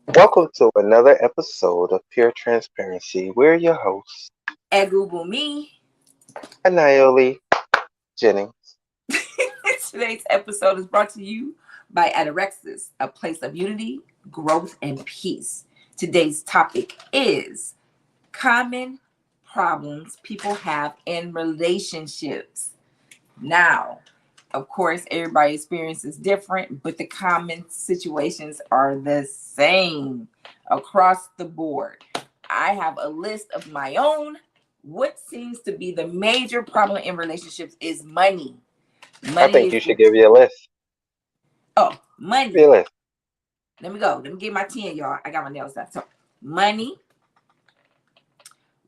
Welcome to another episode of Pure Transparency. We're your hosts, At Google Me. Anayoli Jennings. Today's episode is brought to you by Ataraxis, a place of unity, growth, and peace. Today's topic is common problems people have in relationships. Now, of course, everybody's experience is different, but the common situations are the same across the board. I have a list of my own. What seems to be the major problem in relationships is money. I Money think is you should give you a list. Give you money. a list. Let me go. Let me get my 10, y'all. I got my nails done. So money,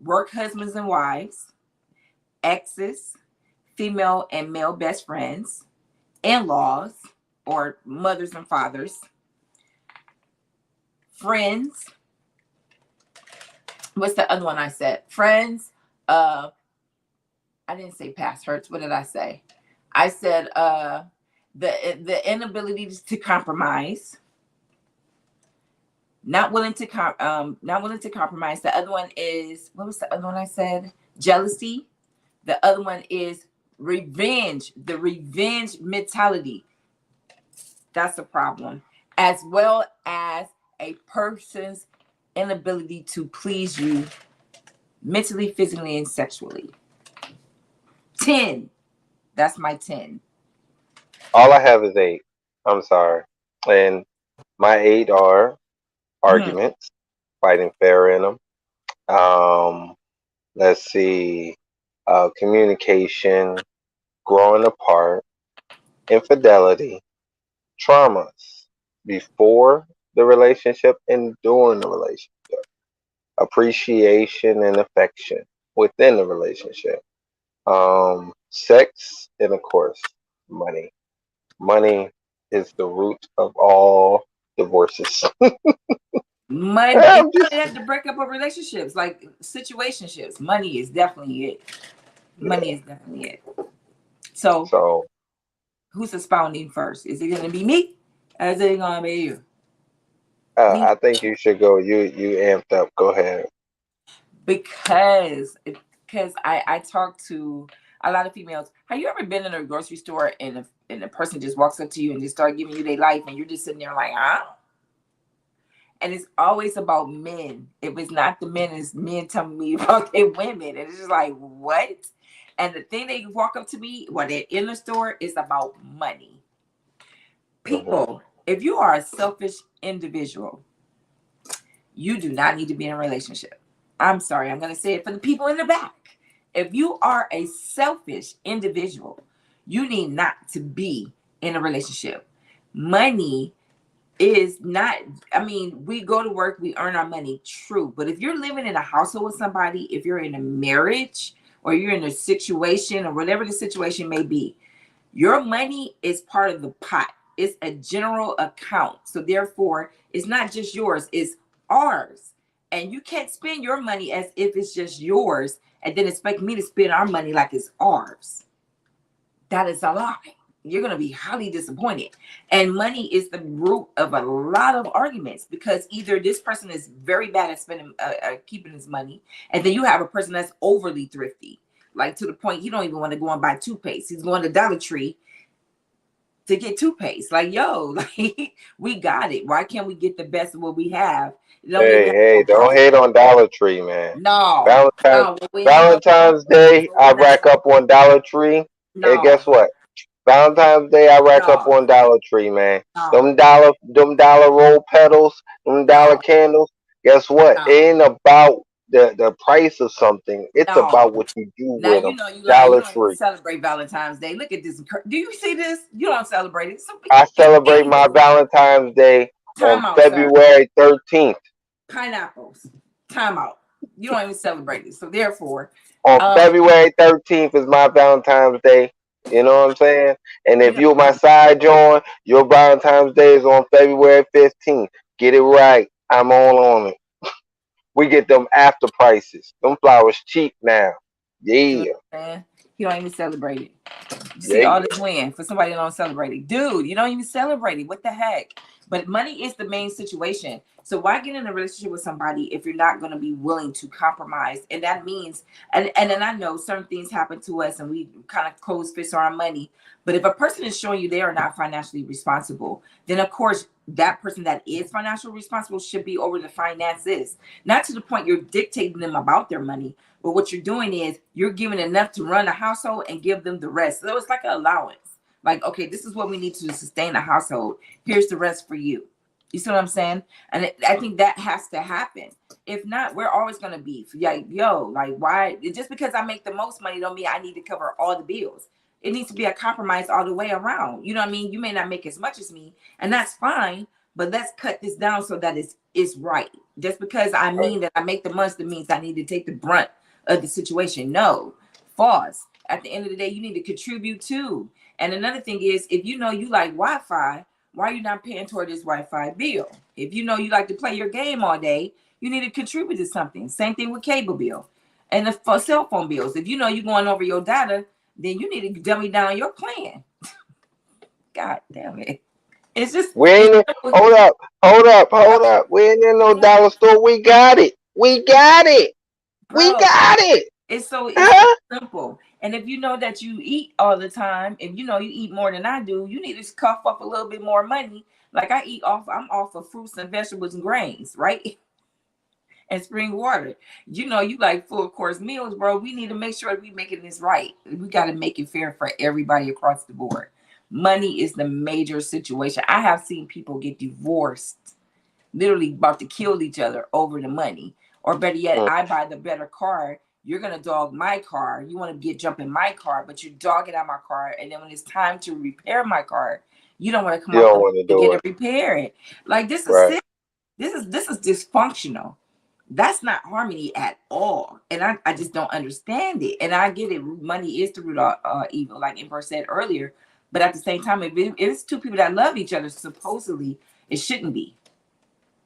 work husbands and wives, exes, female and male best friends, in-laws or mothers and fathers, friends. What's the other one I said? Friends. I didn't say past hurts. What did I say? I said the inability to compromise. Not willing to compromise. The other one is, what was the other one I said? Jealousy. The other one is revenge. The revenge mentality. That's a problem, as well as a person's inability to please you mentally, physically, and sexually. 10. That's my 10. All I have is eight. I'm sorry. And my eight are Mhm. arguments, fighting fair in them. Um, let's see, communication, growing apart, infidelity, traumas before the relationship and during the relationship, appreciation and affection within the relationship, sex, and of course, money. Money is the root of all divorces. Money. It I'm doesn't just, have to break up a relationships, like situationships. Money is definitely it. Money yeah. is definitely it. So, So who's expounding first? Is it going to be me? Or is it going to be you? Me? I think you should go. You amped up. Go ahead. Because I talk to a lot of females. Have you ever been in a grocery store and a person just walks up to you and just start giving you their life and you're just sitting there like, huh? And it's always about men. If it's not the men, it's men telling me about their women. And it's just like, what? And the thing they walk up to me when they're in the store is about money. Hmm. People, if you are a selfish individual, you do not need to be in a relationship. I'm sorry, I'm going to say it for the people in the back. If you are a selfish individual, you need not to be in a relationship. Money is not, I mean, we go to work, we earn our money, true. But if you're living in a household with somebody, if you're in a marriage or you're in a situation or whatever the situation may be, your money is part of the pot. It's a general account. So therefore, it's not just yours, it's ours. And you can't spend your money as if it's just yours and then expect me to spend our money like it's ours. That is a lie. You're going to be highly disappointed. And money is the root of a lot of arguments because either this person is very bad at spending, keeping his money, and then you have a person that's overly thrifty, like to the point he don't even want to go and buy toothpaste. He's going to Dollar Tree to get toothpaste. Like, yo, like we got it. Why can't we get the best of what we have? You don't get me. Hey, hey, I'm don't broke. hate on Dollar Tree, man. No, Valentine's no, we ain't no broke. Valentine's Day, So I we're not rack broke. up on Dollar Tree. And No, guess what? Valentine's Day, I rack up no, on Dollar Tree, man. no, Them dollar roll petals, them dollar no, candles. Guess what? It no, ain't about the price of something. It's no. about what you do Now with you them. know you lying. You Dollar don't even Tree. celebrate Valentine's Day. Look at this. Do you see this? You don't celebrate it. So I celebrate my anywho, Valentine's Day on time out, sir. February 13th. Pineapples. Time out. You don't even celebrate it. So therefore, On um, February 13th is my Valentine's Day. You know what I'm saying? And you if know, you're my side joint, your Valentine's Day is on February 15th. Get it right. I'm all on it. We get them after prices. Them flowers cheap now. see what Yeah. I'm saying? He don't even celebrate it. You see Yeah. all this win for somebody that don't celebrate it. Dude, you don't even celebrate it. What the heck? But money is the main situation. So why get in a relationship with somebody if you're not going to be willing to compromise? And that means, and then I know certain things happen to us and we kind of close fists on our money. But if a person is showing you they are not financially responsible, then of course that person that is financially responsible should be over the finances. Not to the point you're dictating them about their money, but what you're doing is you're giving enough to run a household and give them the rest. So it's like an allowance. Like, okay, this is what we need to sustain a household. Here's the rest for you. You see what I'm saying? And I think that has to happen. If not, we're always gonna beef. Like, yo, like why? Just because I make the most money don't mean I need to cover all the bills. It needs to be a compromise all the way around. You know what I mean? You may not make as much as me, and that's fine. But let's cut this down so that it's right. Just because I mean that I make the most, that means I need to take the brunt of the situation. No, false. At the end of the day, you need to contribute too. And another thing is, if you know you like Wi-Fi, why are you not paying toward this Wi-Fi bill? If you know you like to play your game all day, you need to contribute to something. Same thing with cable bill and for cell phone bills. If you know you're going over your data, then you need to dummy down your plan. God damn it. It's just, We ain't in, hold up. We ain't in no dollar store. We got it. We got it. We bro. got it. It's so Huh? simple. And if you know that you eat all the time, if you know you eat more than I do, you need to cough up a little bit more money. Like I'm off of fruits and vegetables and grains, right? And spring water. You know, you like full course meals, bro. We need to make sure we making this right. We got to make it fair for everybody across the board. Money is the major situation. I have seen people get divorced, literally about to kill each other over the money. Or better yet, Mm, I buy the better car. You're gonna dog my car. You want to get jump in my car, but you're dogging out my car. And then when it's time to repair my car, you don't want to come you off don't the want to to do get it it. repaired. Like this is Right. sick. This is dysfunctional. That's not harmony at all. And I just don't understand it. And I get it. Money is the root of evil, like Emperor said earlier. But at the same time, if it's two people that love each other, supposedly it shouldn't be.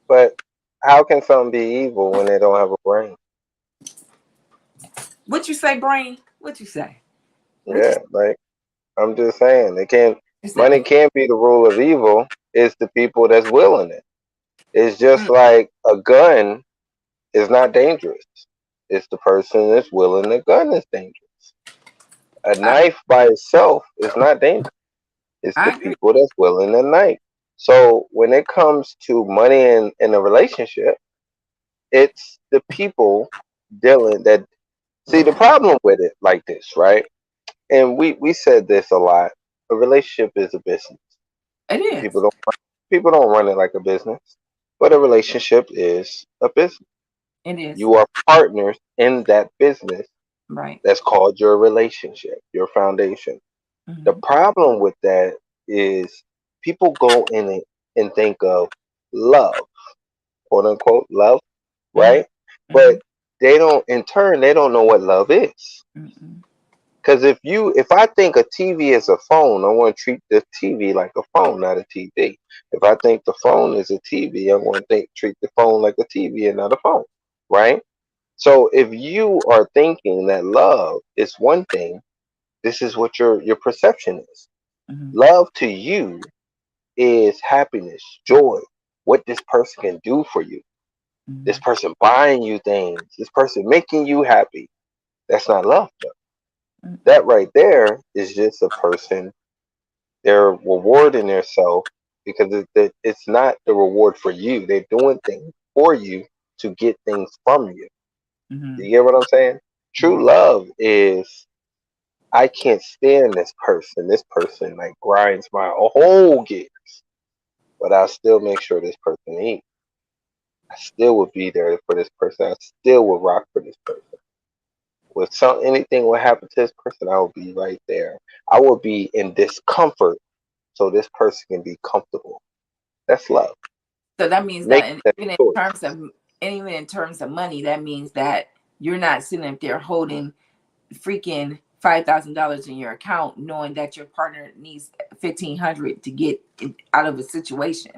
But how can something be evil when they don't have a brain? What you say, brain? What you say? What Yeah, like I'm just saying, they can't. you Money say? can't be the rule of evil. It's the people that's willing it. It's just Mm, like a gun is not dangerous. It's the person that's willing the gun is dangerous. A I knife by itself is not dangerous. It's the I agree. people that's willing the knife. So when it comes to money in a relationship, it's the people dealing that see the problem with it like this, right? And we said this a lot. A relationship is a business. It is. People don't people don't run it like a business, but a relationship is a business. It is. You are partners in that business Right. that's called your relationship, your foundation. The Hmm. problem with that is people go in it and think of love, quote unquote love, Hmm. right? Hmm. But they don't, in turn, they don't know what love is. Hmm. Because if I think a TV is a phone, I want to treat the TV like a phone, not a TV. If I think the phone is a TV, I want to treat the phone like a TV and not a phone, right? So if you are thinking that love is one thing, this is what your perception is. Hmm. Love to you is happiness, joy, what this person can do for you. This Hmm. person buying you things, this person making you happy. That's not love, though. Hmm. That right there is just a person, they're rewarding themselves because it's not the reward for you. They're doing things for you to get things from you. You Hmm. get what I'm saying? True Yes. love is I can't stand this person. This person like grinds my whole gears, but I'll still make sure this person eats. I still would be there for this person. I still would rock for this person. With anything would happen to this person, I would be right there. I would be in discomfort so this person can be comfortable. That's love. So that means Make that, and that even in choice. terms of, and even in terms of money, that means that you're not sitting up there holding freaking $5,000 in your account, knowing that your partner needs 1,500 to get out of a situation,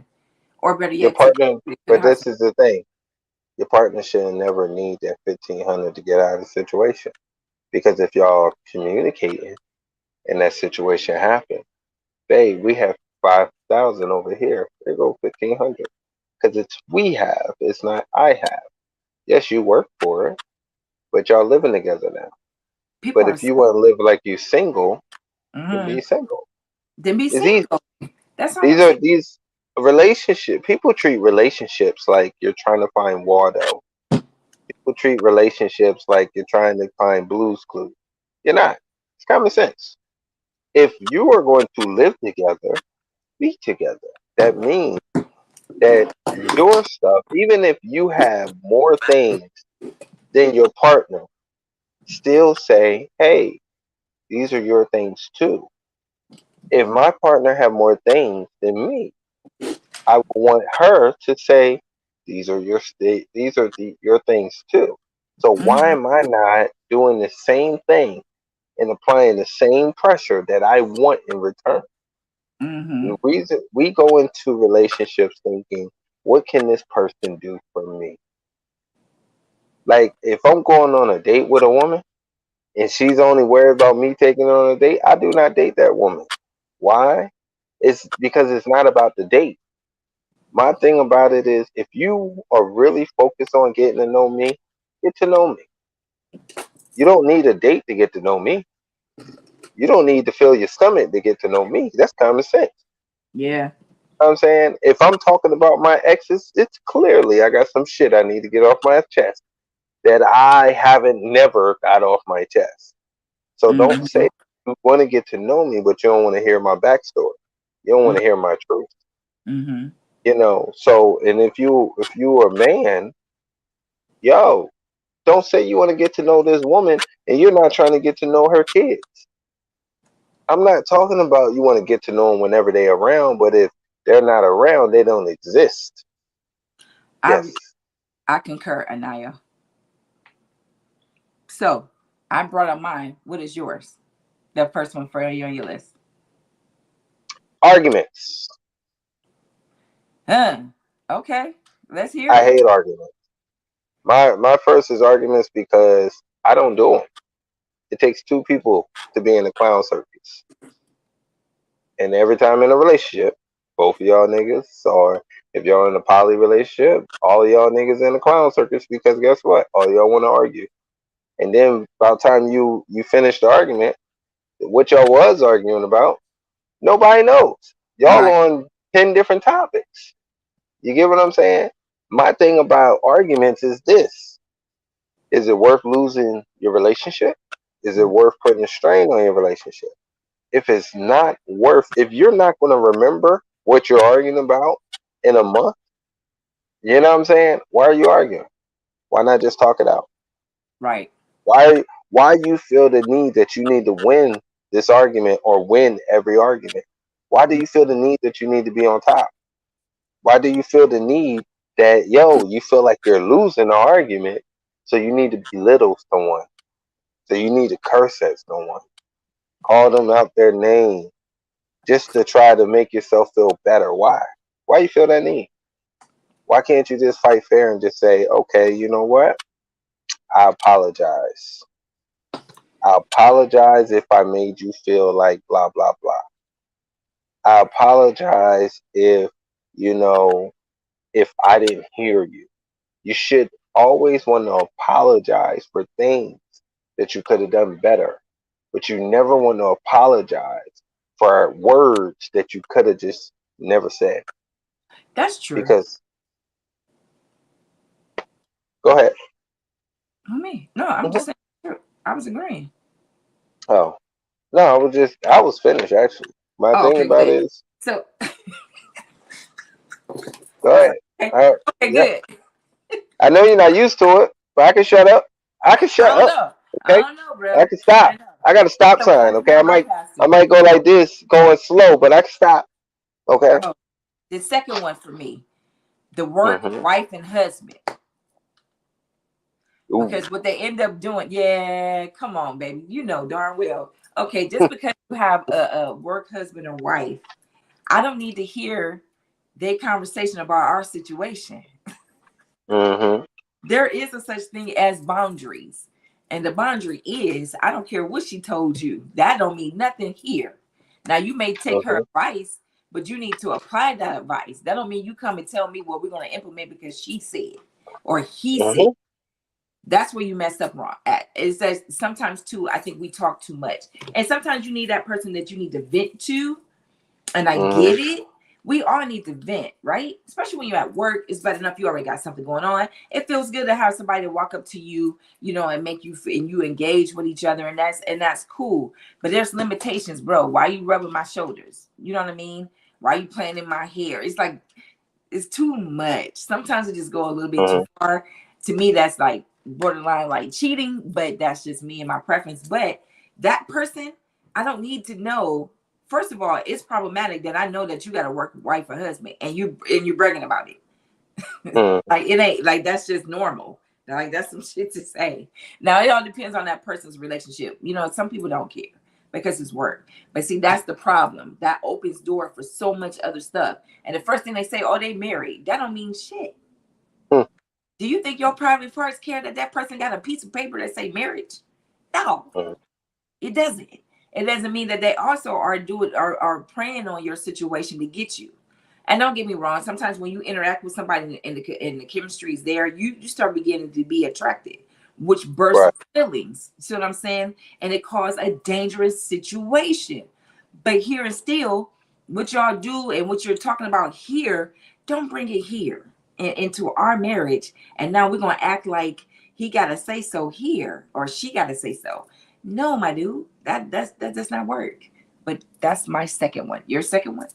or better Your yet, to partner, to the but house. this is the thing. Your partner should never need that 1,500 to get out of the situation. Because if y'all communicating and that situation happened, babe, we have 5,000 over here. There go 1,500. Because it's we have, it's not I have. Yes, you work for it, but y'all living together now. People But are if you so. want to live like you single, then be Mhm. single. Then be It's easy. single. That's all These I'm are saying. these relationship. People treat relationships like you're trying to find Waldo. People treat relationships like you're trying to find Blue's Clues. You're not. It's common sense. If you are going to live together, be together. That means that your stuff, even if you have more things than your partner, still say, hey, these are your things too. If my partner have more things than me, I want her to say, these are your things too. So why Mhm. am I not doing the same thing and applying the same pressure that I want in return? The Mhm. reason we go into relationships thinking, what can this person do for me? Like if I'm going on a date with a woman and she's only worried about me taking her on a date, I do not date that woman. Why? It's because it's not about the date. My thing about it is if you are really focused on getting to know me, get to know me. You don't need a date to get to know me. You don't need to fill your stomach to get to know me. That's common sense. Yeah. You know what I'm saying? If I'm talking about my exes, it's clearly I got some shit I need to get off my chest that I haven't never got off my chest. So don't Mhm. say you want to get to know me, but you don't want to hear my backstory. You don't want to hear my truth. Mhm. So and if you are a man, yo, don't say you want to get to know this woman and you're not trying to get to know her kids. I'm not talking about you want to get to know them whenever they're around, but if they're not around, they don't exist. I Yes. I concur, Anaya. So I brought up mine. What is yours? The first one for you on your list. Arguments. Huh. Okay. Let's hear I it. hate arguments. My first is arguments because I don't do them. It takes two people to be in the clown circus. And every time in a relationship, both of y'all niggas, or if y'all in a poly relationship, all of y'all niggas in the clown circus because guess what? All y'all want to argue. And then by the time you finish the argument, what y'all was arguing about, nobody knows. Y'all Right. on 10 different topics. You get what I'm saying? My thing about arguments is this. Is it worth losing your relationship? Is it worth putting a strain on your relationship? If it's not worth, if you're not going to remember what you're arguing about in a month, you know what I'm saying? Why are you arguing? Why not just talk it out? Right. Why you feel the need that you need to win this argument or win every argument? Why do you feel the need that you need to be on top? Why do you feel the need that you feel like you're losing the argument, so you need to belittle someone, so you need to curse at someone, call them out their name, just to try to make yourself feel better? Why? Why you feel that need? Why can't you just fight fair and just say, okay, you know what? I apologize. I apologize if I made you feel like blah blah blah. I apologize you know, if I didn't hear you. You should always want to apologize for things that you could have done better, but you never want to apologize for words that you could have just never said. That's true. Because, go ahead. I mean, no, I'm Mhm. just saying. True. I was agreeing. Oh, no, I was finished actually. My Oh, thing okay, about good. it is, So, go ahead. okay, Uh, okay, yeah, good. I know you're not used to it, but I can shut up. I can I shut don't up. know. I Okay, don't know, I bro. can stop. I know. I got a stop So sign. Okay, not I bypassing. might go like this, going slow, but I can stop. Okay. Oh, the second one for me, the work, Mm-hmm. wife, and husband. Ooh. Because what they end up doing, yeah, come on, baby. You know darn well. Okay, just because you have a work husband or wife, I don't need to hear their conversation about our situation. Mm-hmm. There is a such thing as boundaries. And the boundary is, I don't care what she told you. That don't mean nothing here. Now you may take her Mhm. advice, but you need to apply that advice. That don't mean you come and tell me what we're going to implement because she said or he said. Mhm. That's where you messed up wrong at. It says sometimes too, I think we talk too much. And sometimes you need that person that you need to vent to. And I Mhm. get it. We all need to vent, right? Especially when you're at work. It's better enough you already got something going on. It feels good to have somebody walk up to you, and make you and you engage with each other, and that's cool. But there's limitations, bro. Why you rubbing my shoulders? You know what I mean? Why you playing in my hair? It's like it's too much. Sometimes it just go a little bit too Mhm. far. To me, that's like borderline like cheating, but that's just me and my preference. But that person, I don't need to know. First of all, it's problematic that I know that you got a work wife or husband and you're bragging about it. Mhm. Like it ain't like that's just normal. Like that's some shit to say. Now it all depends on that person's relationship. Some people don't care because it's work. But see, that's the problem. That opens door for so much other stuff. And the first thing they say, oh, they married. That don't mean shit. Mhm. Do you think your private parts care that that person got a piece of paper that say marriage? No, Mhm. it doesn't. It doesn't mean that they also are preying on your situation to get you. And don't get me wrong. Sometimes when you interact with somebody and the chemistry is there, you start beginning to be attracted, which bursts Right. feelings. See what I'm saying? And it caused a dangerous situation. But here and still, what y'all do and what you're talking about here, don't bring it here into our marriage. And now we're gonna act like he gotta say so here or she gotta say so. No, my dude, that does not work. But that's my second one. Your second one?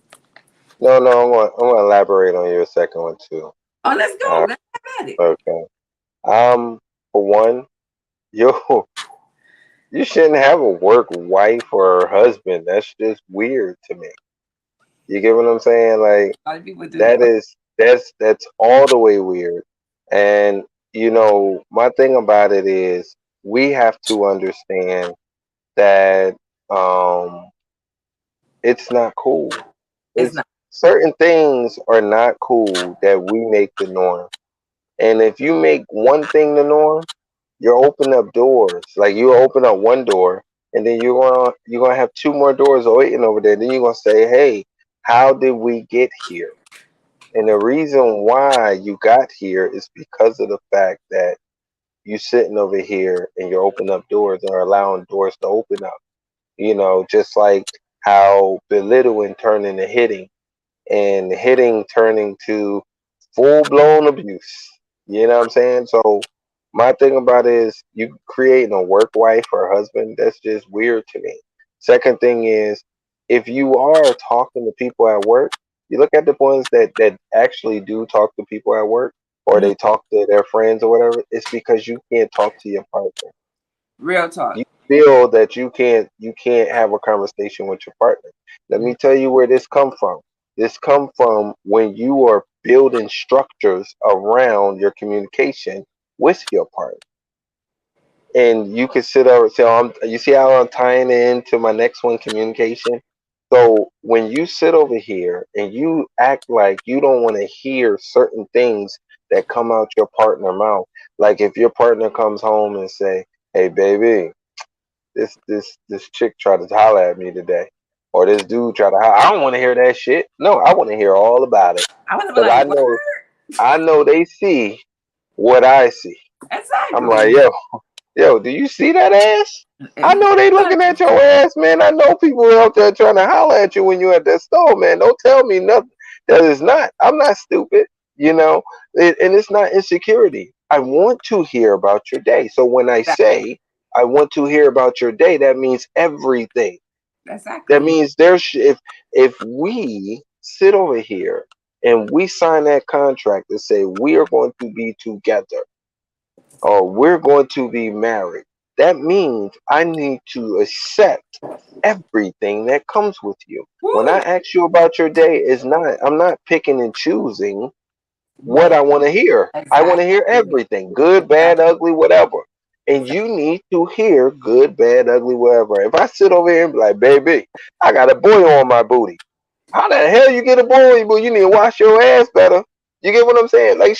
No, no, I want to elaborate on your second one too. Oh, let's go. Uh, Let's have at it. okay. For one, yo, you shouldn't have a work wife or husband. That's just weird to me. You get what I'm saying? Like A lot of people do that that. is that's all the way weird. And my thing about it is we have to understand that um it's not cool. It's It's not. certain things are not cool that we make the norm. And if you make one thing the norm, you're opening up doors. Like you open up one door, and then you're gonna have two more doors waiting over there. Then you're gonna say, "Hey, how did we get here?" And the reason why you got here is because of the fact that you sitting over here and you're opening up doors and are allowing doors to open up. Just like how belittling turned into hitting and hitting turning to full blown abuse. You know what I'm saying? So my thing about it is you creating a work wife or husband, that's just weird to me. Second thing is if you are talking to people at work, you look at the ones that actually do talk to people at work or Mhm. they talk to their friends or whatever, it's because you can't talk to your partner. Real You talk. feel that you can't have a conversation with your partner. Let Mhm. me tell you where this come from. This come from when you are building structures around your communication with your partner. And you can sit over so you see how I'm tying it into my next one, communication. So when you sit over here and you act like you don't want to hear certain things that come out your partner mouth, like if your partner comes home and say, "Hey baby, this chick tried to holler at me today," or this dude tried to holler. I don't want to hear that shit. No, I want to hear all about it I want to be because like, I what? know they see what I see. I'm like, Exactly. yo, do you see that ass? I And know they looking at your ass, man. I know people out there trying to holler at you when you at that store, man. Don't tell me nothing that is not. I'm not stupid, you know. And it's not insecurity. I want to hear about your day. So when I say I want to hear about your day, that means everything. That exactly. means if we sit over here and we sign that contract to say we are going to be together or we're going to be married, that means I need to accept everything that comes with you. When I Woo. ask you about your day, I'm not picking and choosing what What? I want to hear. I want to hear Exactly. everything, good, bad, Exactly. ugly, whatever. And Exactly. you need to hear good, bad, ugly, whatever. If I sit over here and be like, baby, I got a boy on my booty. How the hell you get a boy on your booty? You need to wash your ass better. You get what I'm saying? Like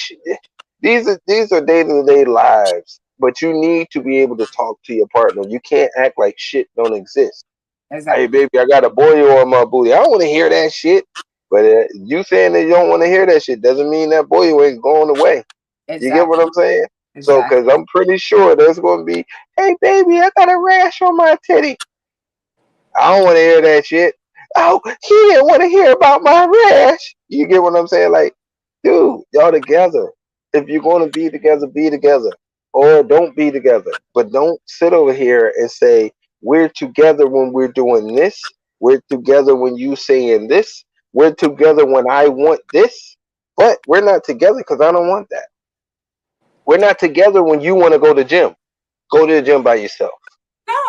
these are day to day lives but you need to be able to talk to your partner. You can't act like shit don't exist. Hey, Exactly. baby, I got a boil on my booty. I don't want to hear that shit. But you saying that you don't want to hear that shit doesn't mean that boil ain't going away. You get what Exactly. I'm saying? So, because Exactly. I'm pretty sure there's going to be, hey, baby, I got a rash on my titty. I don't want to hear that shit. Oh, he didn't want to hear about my rash. You get what I'm saying? Like, dude, y'all together. If you're going to be together. Or don't be together. But don't sit over here and say, we're together when we're doing this. We're together when you saying this. We're together when I want this. But we're not together because I don't want that. We're not together when you want to go to the gym. Go to the gym by yourself.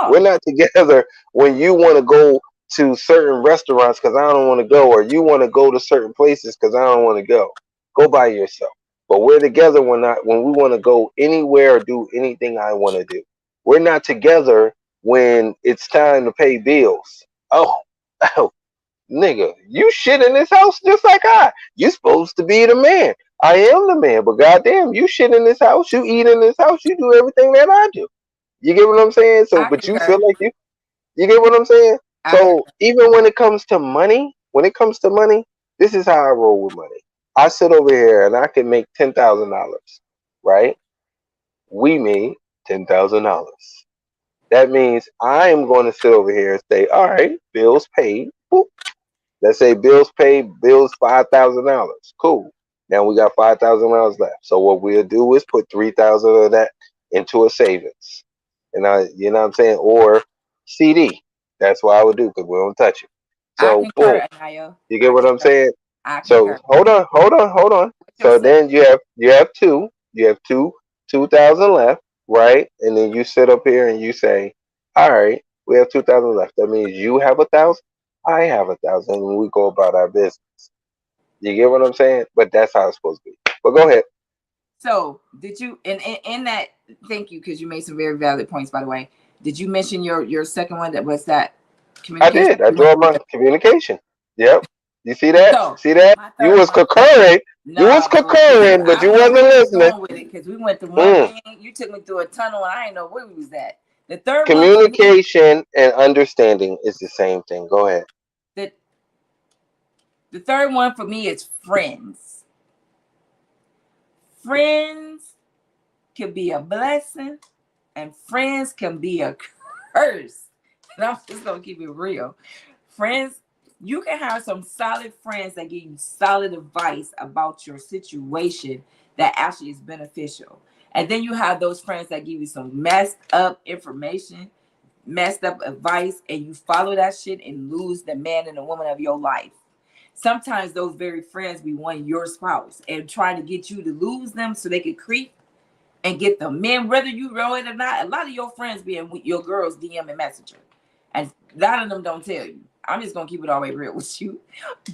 We're No. not together when you want to go to certain restaurants because I don't want to go, or you want to go to certain places because I don't want to go. Go by yourself. But we're together when we want to go anywhere or do anything I want to do. We're not together when it's time to pay bills. Oh, oh, nigga, you shit in this house just like I. You supposed to be the man. I am the man, but goddamn, you shit in this house. You eat in this house. You do everything that I do. You get what I'm saying? So, I but you feel concur. like you get what I'm saying? I So concur. even when it comes to money, this is how I roll with money. I sit over here and I can make $10,000, right? We made $10,000. That means I am going to sit over here and say, all right, bills paid. Boop. Let's say bills paid, bills $5,000. Cool. Now we got $5,000 left. So what we'll do is put 3,000 of that into a savings, and you know what I'm saying, or CD. That's what I would do because we don't touch it. I So boom, concur, Anaya. you get I what I'm concur. saying? I So concur. hold on. With So yourself. then you have 2,000 left, right? And then you sit up here and you say, all right, we have 2,000 left. That means you have 1,000, I have 1,000, and we go about our business. You get what I'm saying? But that's how it's supposed to be. But go ahead. So, did you in that? Thank you, because you made some very valid points. By the way, did you mention your second one? That was that I communication. did. I You went draw through my it. communication. Yep. You see that? So, See that? my You third was one. concurring. You was No, because concurring, but I you don't know wasn't where you was listening. going with it. Because we went through one Mm. thing, you took me through a tunnel, and I didn't know where we was at. The third one for me, Communication and understanding is the same thing. Go ahead. the the third one for me is friends. Friends can be a blessing, and friends can be a curse. And I'm just gonna keep it real. Friends, you can have some solid friends that give you solid advice about your situation that actually is beneficial. And then you have those friends that give you some messed up information, messed up advice, and you follow that shit and lose the man and the woman of your life. Sometimes those very friends be wanting your spouse and trying to get you to lose them so they can creep and get the men, whether you know it or not. A lot of your friends be in your girls DM and messenger, and a lot of them don't tell you. I'm just gonna keep it all the way real with you,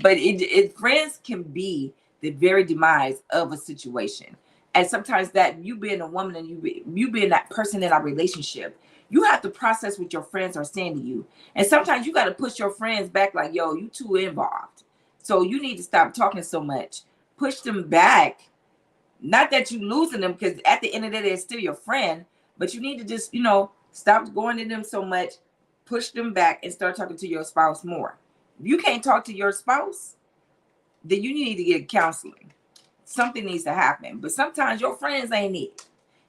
but it friends can be the very demise of a situation, and sometimes that you being a woman and you being that person in a relationship, you have to process what your friends are saying to you, and sometimes you got to push your friends back like, yo, you too involved, so you need to stop talking so much. Push them back, not that you losing them, because at the end of the day, they're still your friend. But you need to just, stop going to them so much, push them back, and start talking to your spouse more. If you can't talk to your spouse, then you need to get counseling. Something needs to happen. But sometimes your friends ain't it.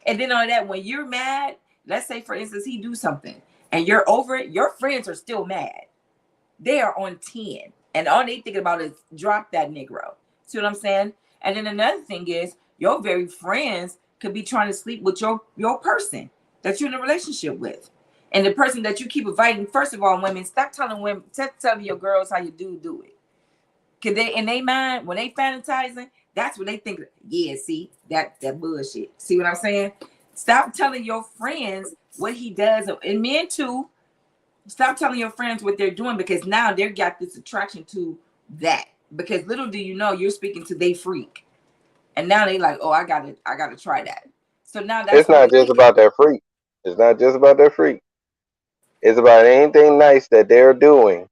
And then on that, when you're mad, let's say for instance he do something and you're over it, your friends are still mad. They are on 10. And all they thinking about is drop that Negro. See what I'm saying? And then another thing is your very friends could be trying to sleep with your person that you're in a relationship with. And the person that you keep inviting, first of all, women, stop telling your girls how you do it. Cause they in their mind, when they fantasizing, that's what they think. Yeah, see, that bullshit. See what I'm saying? Stop telling your friends what he does, and men too. Stop telling your friends what they're doing, because now they got this attraction to that. Because little do you know, you're speaking to they freak, and now they like, oh, I gotta try that. So now that's It's what not it just is. about that freak. It's not just about that freak. It's about anything nice that they're doing,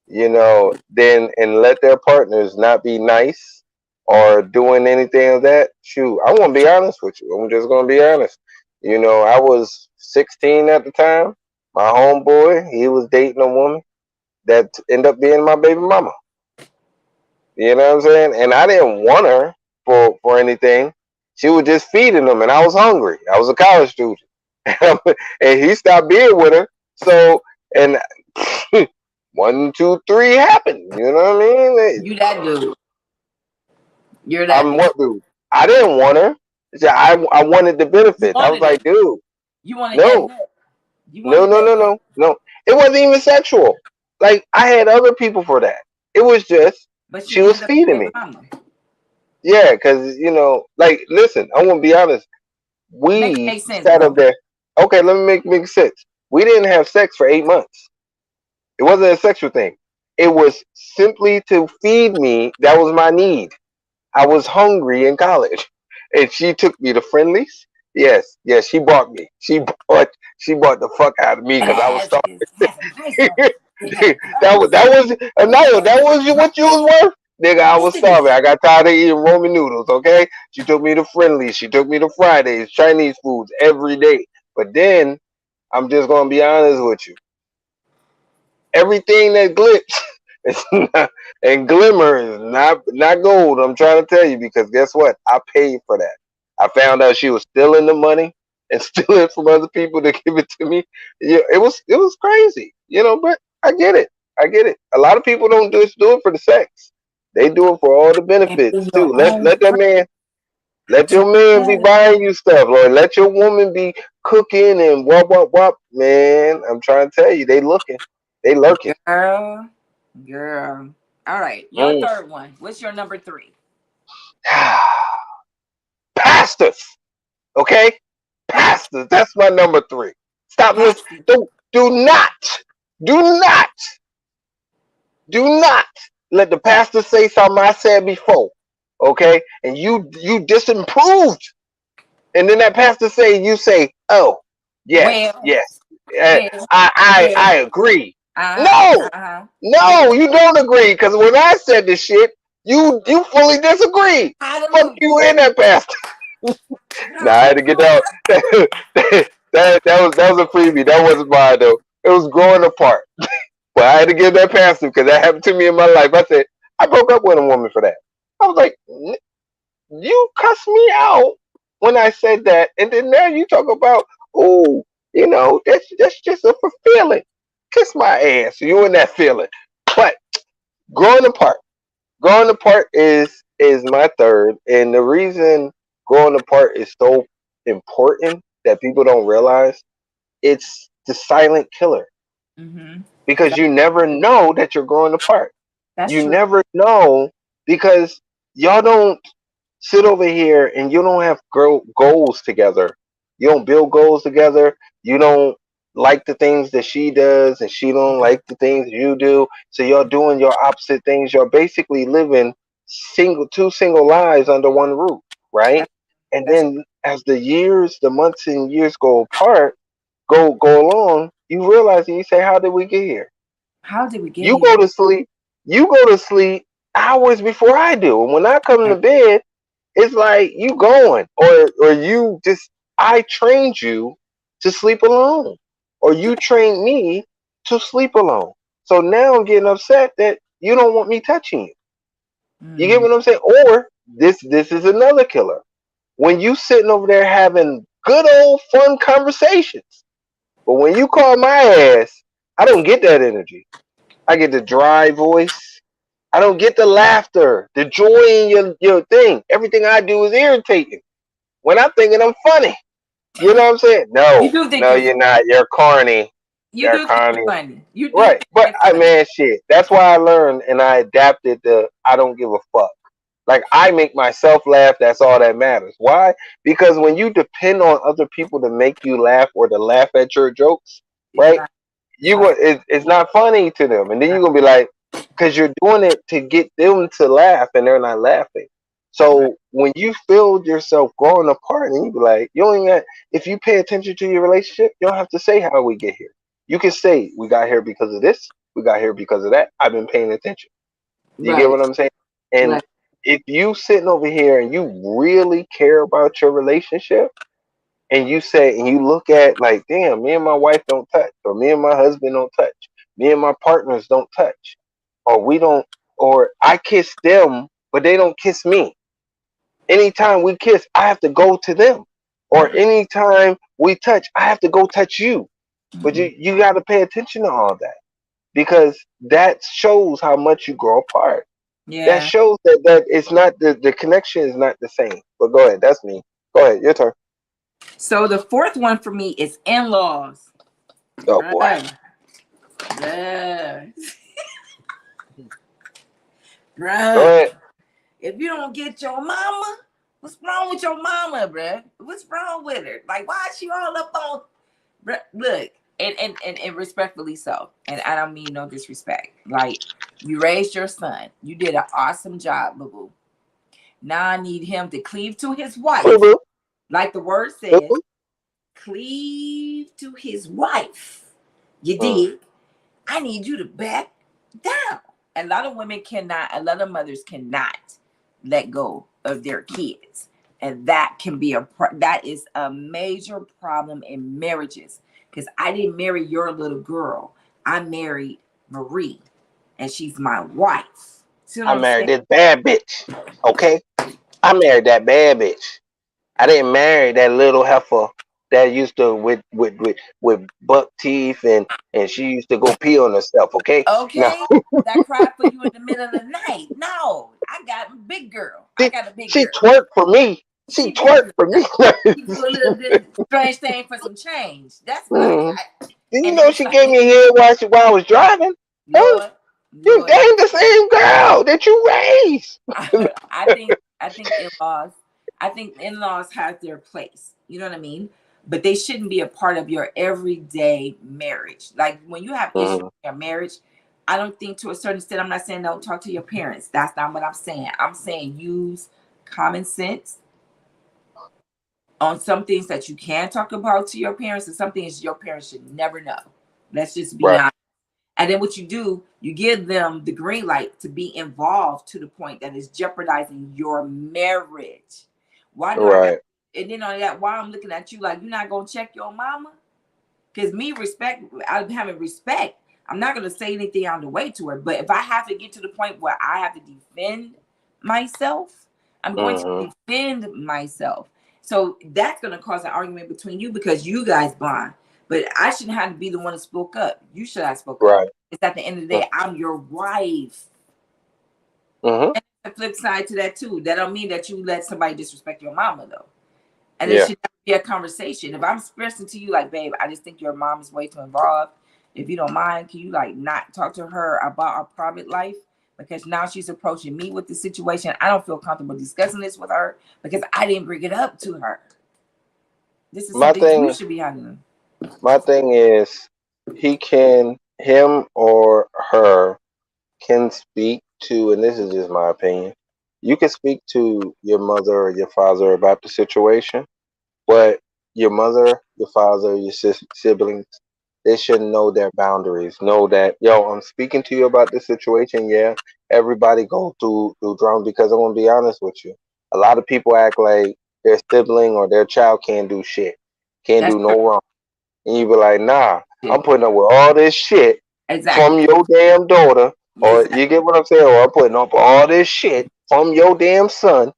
then and let their partners not be nice or doing anything of that. Shoot, I want to be honest with you. I'm just gonna be honest. You know, I was 16 at the time. My homeboy, he was dating a woman that ended up being my baby mama. You know what I'm saying? And I didn't want her for anything. She was just feeding him, and I was hungry. I was a college student, and he stopped being with her. So, and one, two, three happened. You know what I mean? You that dude. You're that I'm dude. what, dude? I didn't want her. I wanted the You benefits. I was wanted like, it. dude, You wanted that no, nut. You no, wanted no, that no, nut. no, no. It wasn't even sexual. Like I had other people for that. It was just But she you was ended up feeding being me. mama. Yeah, because like, listen, I want to be honest. Make it We make sense, sat up bro. there. Okay, let me make sense. We didn't have sex for 8 months. It wasn't a sexual thing. It was simply to feed me. That was my need. I was hungry in college, and she took me to Friendlies. Yes, yes, she bought me. She bought the fuck out of me because I was starving. It has a price on it. It has a that was no, that was what you price. was worth, nigga. I was Listen to starving. this. I got tired of eating Roman noodles. Okay, she took me to Friendlies. She took me to Fridays, Chinese foods every day. But then I'm just gonna be honest with you. Everything that glitz is not, and glimmer is not gold. I'm trying to tell you because guess what? I paid for that. I found out she was stealing the money and stealing from other people to give it to me. Yeah, it was crazy, But I get it. I get it. A lot of people don't just do it for the sex. They do it for all the And benefits in too. your own Let that friend. man. Let your man be buying you stuff, Lord. Let your woman be cooking and wop. Man, I'm trying to tell you, they looking, they lurking. Girl. Girl. All right. Your Mm. third one. What's your number three? Pastors, okay? Who? Pastors. That's my number three. Stop listening. Pastor. Do not, do not let the pastor say something I said before, okay? And you disapproved, and then that pastor say you say, oh, yes, Well, yes, well, I well. agree. Uh-huh. No, Uh-huh. no, Well. you don't agree because when I said this shit, you fully disagree. Fuck Hallelujah. you and that pastor. Nah, I had to get that. That was a freebie. That wasn't mine though. It was growing apart. But I had to give that pastor because that happened to me in my life. I said I broke up with a woman for that. I was like, you cussed me out when I said that, and then now you talk about, oh, that's just a feeling. Kiss my ass. You in that feeling. But growing apart. Growing apart is my third, and the reason growing apart is so important that people don't realize it's the silent killer Mm-hmm. because you never know that you're growing apart. That's You true. never know because y'all don't sit over here and you don't have goals together. You don't build goals together. You don't like the things that she does and she don't like the things you do. So you're doing your opposite things. You're basically living two single lives under one roof, right? That's, And that's then as the months and years go apart, go along, you realize and you say, how did we get here? how did we get You go here? to sleep. You go to sleep hours before I do. And when I come to bed, it's like you going, or you just I trained you to sleep alone, or you trained me to sleep alone. So now I'm getting upset that you don't want me touching you. You get Mm. what I'm saying? Or this is another killer. When you sitting over there having good old fun conversations, but when you call my ass, I don't get that energy. I get the dry voice. I don't get the laughter, the joy in your thing. Everything I do is irritating. When I'm thinking I'm funny. You know what I'm saying? You No, do think no, you're funny. you're not. You're corny. You You're do think you're corny. funny. You do Right. think But you're I funny. man shit. That's why I learned and I adapted the I don't give a fuck. Like I make myself laugh, that's all that matters. Why? Because when you depend on other people to make you laugh or to laugh at your jokes, It's right? not. It's You not. it's not funny to them. And then you're gonna be like, because you're doing it to get them to laugh and they're not laughing. Right. So when you feel yourself growing apart and you be like, you don't even if you pay attention to your relationship, you don't have to say how we get here. You can say we got here because of this, we got here because of that. I've been paying attention. You get Right. what I'm saying? And Right. if you sitting over here and you really care about your relationship, and you say, and you look at like, damn, me and my wife don't touch, or me and my husband don't touch, me and my partners don't touch, or we don't, or I kiss them, but they don't kiss me. Anytime we kiss, I have to go to them, or Mm-mm, anytime we touch, I have to go touch you. But mm-mm. you got to pay attention to all that, because that shows how much you grow apart. That Yeah. shows that it's not the connection is not the same. But go ahead, that's me. Go ahead, your turn. So the fourth one for me is in-laws. Oh boy, Bruh. Bruh. go Bruh. ahead. If you don't get your mama, what's wrong with your mama, bruh? What's wrong with her? Like, why is she all up on? Bruh, look, and respectfully so. And I don't mean no disrespect. Like, you raised your son. You did an awesome job, boo boo. Now I need him to cleave to his Boo wife, boo, like the word boo says, boo. cleave to his wife. You Mm, did. I need you to back down. A lot of women cannot, a lot of mothers cannot let go of their kids. And that can be that is a major problem in marriages. Because I didn't marry your little girl. I married Marie. And she's my wife. See what I I'm married saying? this bad bitch. Okay, I married that bad bitch. I didn't marry that little heifer that used to with buck teeth and she used to go pee on herself. Okay, no, Okay. That cried for you in the middle of the night. No, I got a big girl. I she got a big she girl. twerked for me. She She did. twerked for me. She do a little bit strange thing for some change. That's what I Mm. got. Did you And know it's she like, gave me a head while I was driving? Huh? Lord, You Lord, ain't the same girl that you raised. I think in-laws, I think in-laws have their place. You know what I mean? But they shouldn't be a part of your everyday marriage. Like when you have issues Mhm. in your marriage, I don't think to a certain extent, I'm not saying don't talk to your parents. That's not what I'm saying. I'm saying use common sense on some things that you can talk about to your parents and some things your parents should never know. Let's just be Right, honest. And then what you do, you give them the green light to be involved to the point that is jeopardizing your marriage. Why do I got? right, And then on that, why I'm looking at you like you're not gonna check your mama? Because me respect, I'm having respect. I'm not gonna say anything on the way to her. But if I have to get to the point where I have to defend myself, I'm going to hmm, defend myself. So that's gonna cause an argument between you because you guys bond. But I shouldn't have to be the one to spoke up. You should have spoke up. right, It's at the end of the day, I'm your wife. mm-hmm. And the flip side to that too. That don't mean that you let somebody disrespect your mama though. And it Yeah. should be a conversation. If I'm expressing to you like, babe, I just think your mom is way too involved. If you don't mind, can you like not talk to her about our private life? Because now she's approaching me with the situation. I don't feel comfortable discussing this with her because I didn't bring it up to her. This is My something you thing, should be handling. my thing is, him or her can speak to, and this is just my opinion. You can speak to your mother or your father about the situation, but your mother, your father, your siblings, they should know their boundaries. Know that, yo, I'm speaking to you about this situation. Yeah, everybody go through drama, because I'm gonna be honest with you. A lot of people act like their sibling or their child can't do shit, can't That's do no wrong, and you be like, nah, I'm true. putting up with all this shit from Exactly. your damn daughter, or Exactly. you get what I'm saying, or I'm putting up with all this shit from your damn son.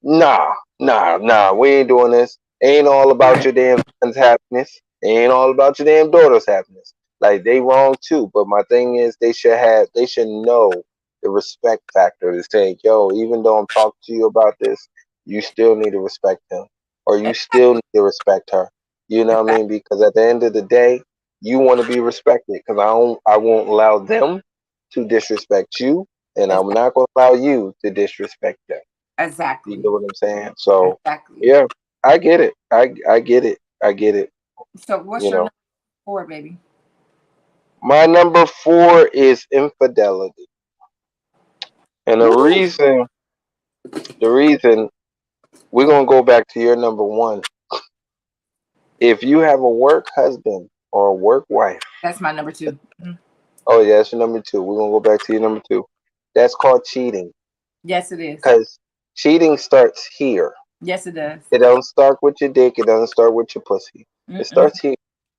Nah, nah, we ain't doing this. Ain't all about your damn son's happiness. Ain't all about your damn daughter's happiness. Like, they wrong too. But my thing is, they should know the respect factor to say, yo, even though I'm talking to you about this, you still need to respect him, or you still need to respect her. You know what I Exactly. mean? Because at the end of the day, you want to be respected. Because I won't allow them to disrespect you, and I'm Exactly. not going to allow you to disrespect them. You Exactly. get what I'm saying? So Exactly. yeah, I get it. I get it. I get it. So what's You your know, number four, baby? my number four is infidelity, and Woo. the reason we're gonna go back to your number one. If you have a work husband or a work wife, That's my number two. Mhm. oh yeah, that's your number two. We're gonna go back to your number two. That's called cheating, Yes, it is. because cheating starts here. Yes, it does. It doesn't start with your dick. It doesn't start with your pussy. It Mm-mm. starts here.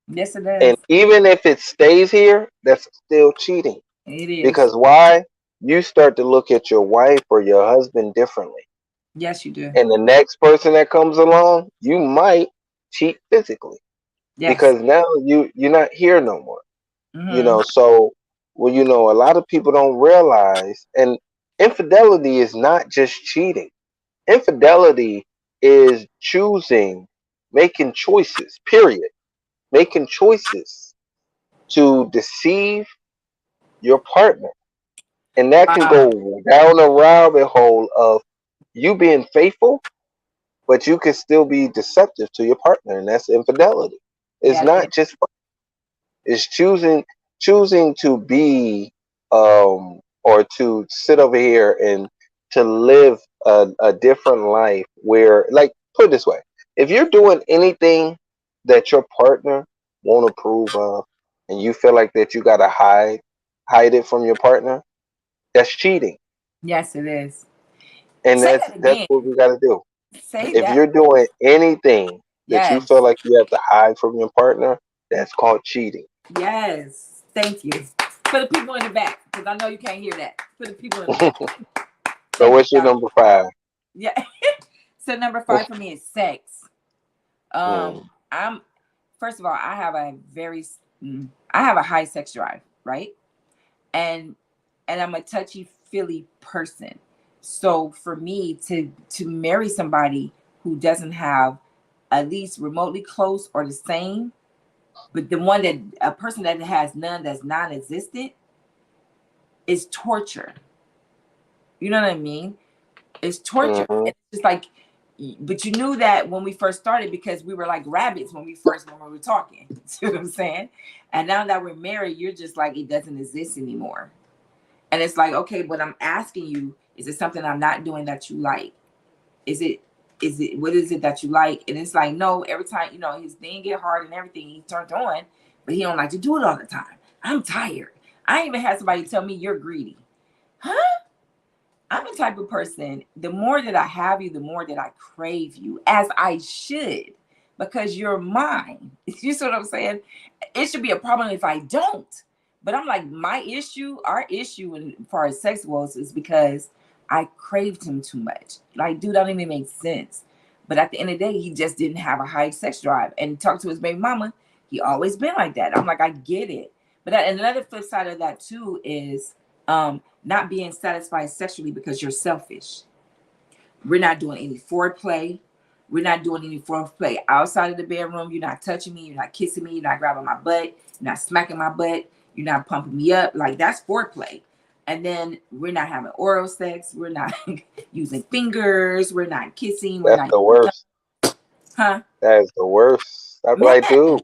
Yes, it And does. even if it stays here, that's still cheating. It is. Because why? You start to look at your wife or your husband differently. Yes, you do. And the next person that comes along, you might cheat physically Yes. because now you're not here no more. Mm-hmm. So well, a lot of people don't realize, and infidelity is not just cheating. Infidelity is choosing, making choices, period. Making choices to deceive your partner. And that can Wow. go down a rabbit hole of you being faithful, but you can still be deceptive to your partner, and that's infidelity. It's Yeah, it is. not just it's choosing to be or to sit over here and to live a different life where, like, put it this way, if you're doing anything that your partner won't approve of and you feel like that you gotta hide it from your partner, that's cheating. Yes, it is. And Say that that's again. what we gotta do. Say If that. you're doing anything that you feel Yes. like you have to hide from your partner, that's called cheating. Yes. Thank you. For the people in the back, because I know you can't hear that. For the people in the back. So Thank you, what's your y'all. number 5? Yeah. So number 5 for me is sex. Mm, I'm first of all, I have a high sex drive, right? And I'm a touchy feely person. So for me to marry somebody who doesn't have at least remotely close or the same, but the one that a person that has none, that's non-existent, is torture. You know what I mean? It's torture. hmm It's just like, but you knew that when we first started because we were like rabbits when we were talking. See what I'm saying? And now that we're married, you're just like it doesn't exist anymore. And it's like, okay, but I'm asking you, is it something I'm not doing that you like? Is it what is it that you like? And it's like, no, every time, his thing get hard and everything, he turned on, but he don't like to do it all the time. I'm tired. I even had somebody tell me you're greedy. Huh? I'm the type of person, the more that I have you, the more that I crave you, as I should, because you're mine. You see what I'm saying? It should be a problem if I don't. But I'm like, our issue as far as sex was is because I craved him too much. Like, dude, that don't even make sense. But at the end of the day, he just didn't have a high sex drive. And talk to his baby mama, he always been like that. I'm like, I get it. But and another flip side of that too is not being satisfied sexually because you're selfish. We're not doing any foreplay. We're not doing any foreplay outside of the bedroom. You're not touching me. You're not kissing me. You're not grabbing my butt. You're not smacking my butt. You're not pumping me up. Like, that's foreplay. And then we're not having oral sex. We're not using fingers. We're not kissing. We're That's not, the worst. huh? That is the worst. I'm Man, like, dude,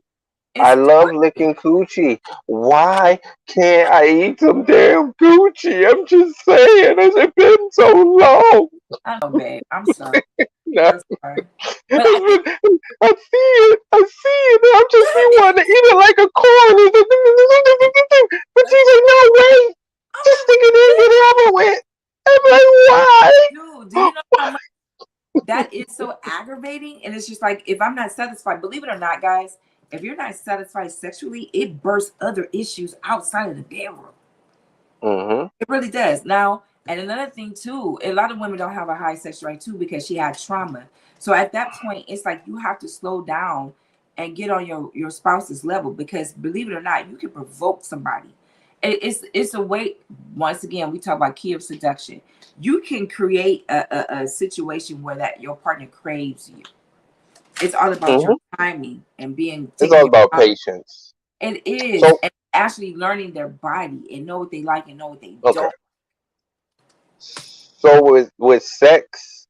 I it's love torture. licking coochie. Why can't I eat some damn coochie? I'm just saying, has it been so long? I know, babe. I'm sorry. No, I'm sorry. But I think, it's been, I see it. I'm just be wanting to eat it like a corn. But she's like, no way, I'm just stick it in, get it over with. I'm like, why? dude, do you know how much that is so aggravating? And it's just like, if I'm not satisfied, believe it or not, guys, if you're not satisfied sexually, it bursts other issues outside of the bedroom. Mm-hmm. It really does. Now, and another thing too, a lot of women don't have a high sex drive too because she had trauma. So at that point, it's like you have to slow down and get on your spouse's level, because believe it or not, you can provoke somebody. It's a way. Once again, we talk about key of seduction. You can create a situation where that your partner craves you. It's all about Mm-hmm. your timing and being It's taking all your about time. patience. It is, So, and actually learning their body and know what they like and know what they okay. don't. So with sex,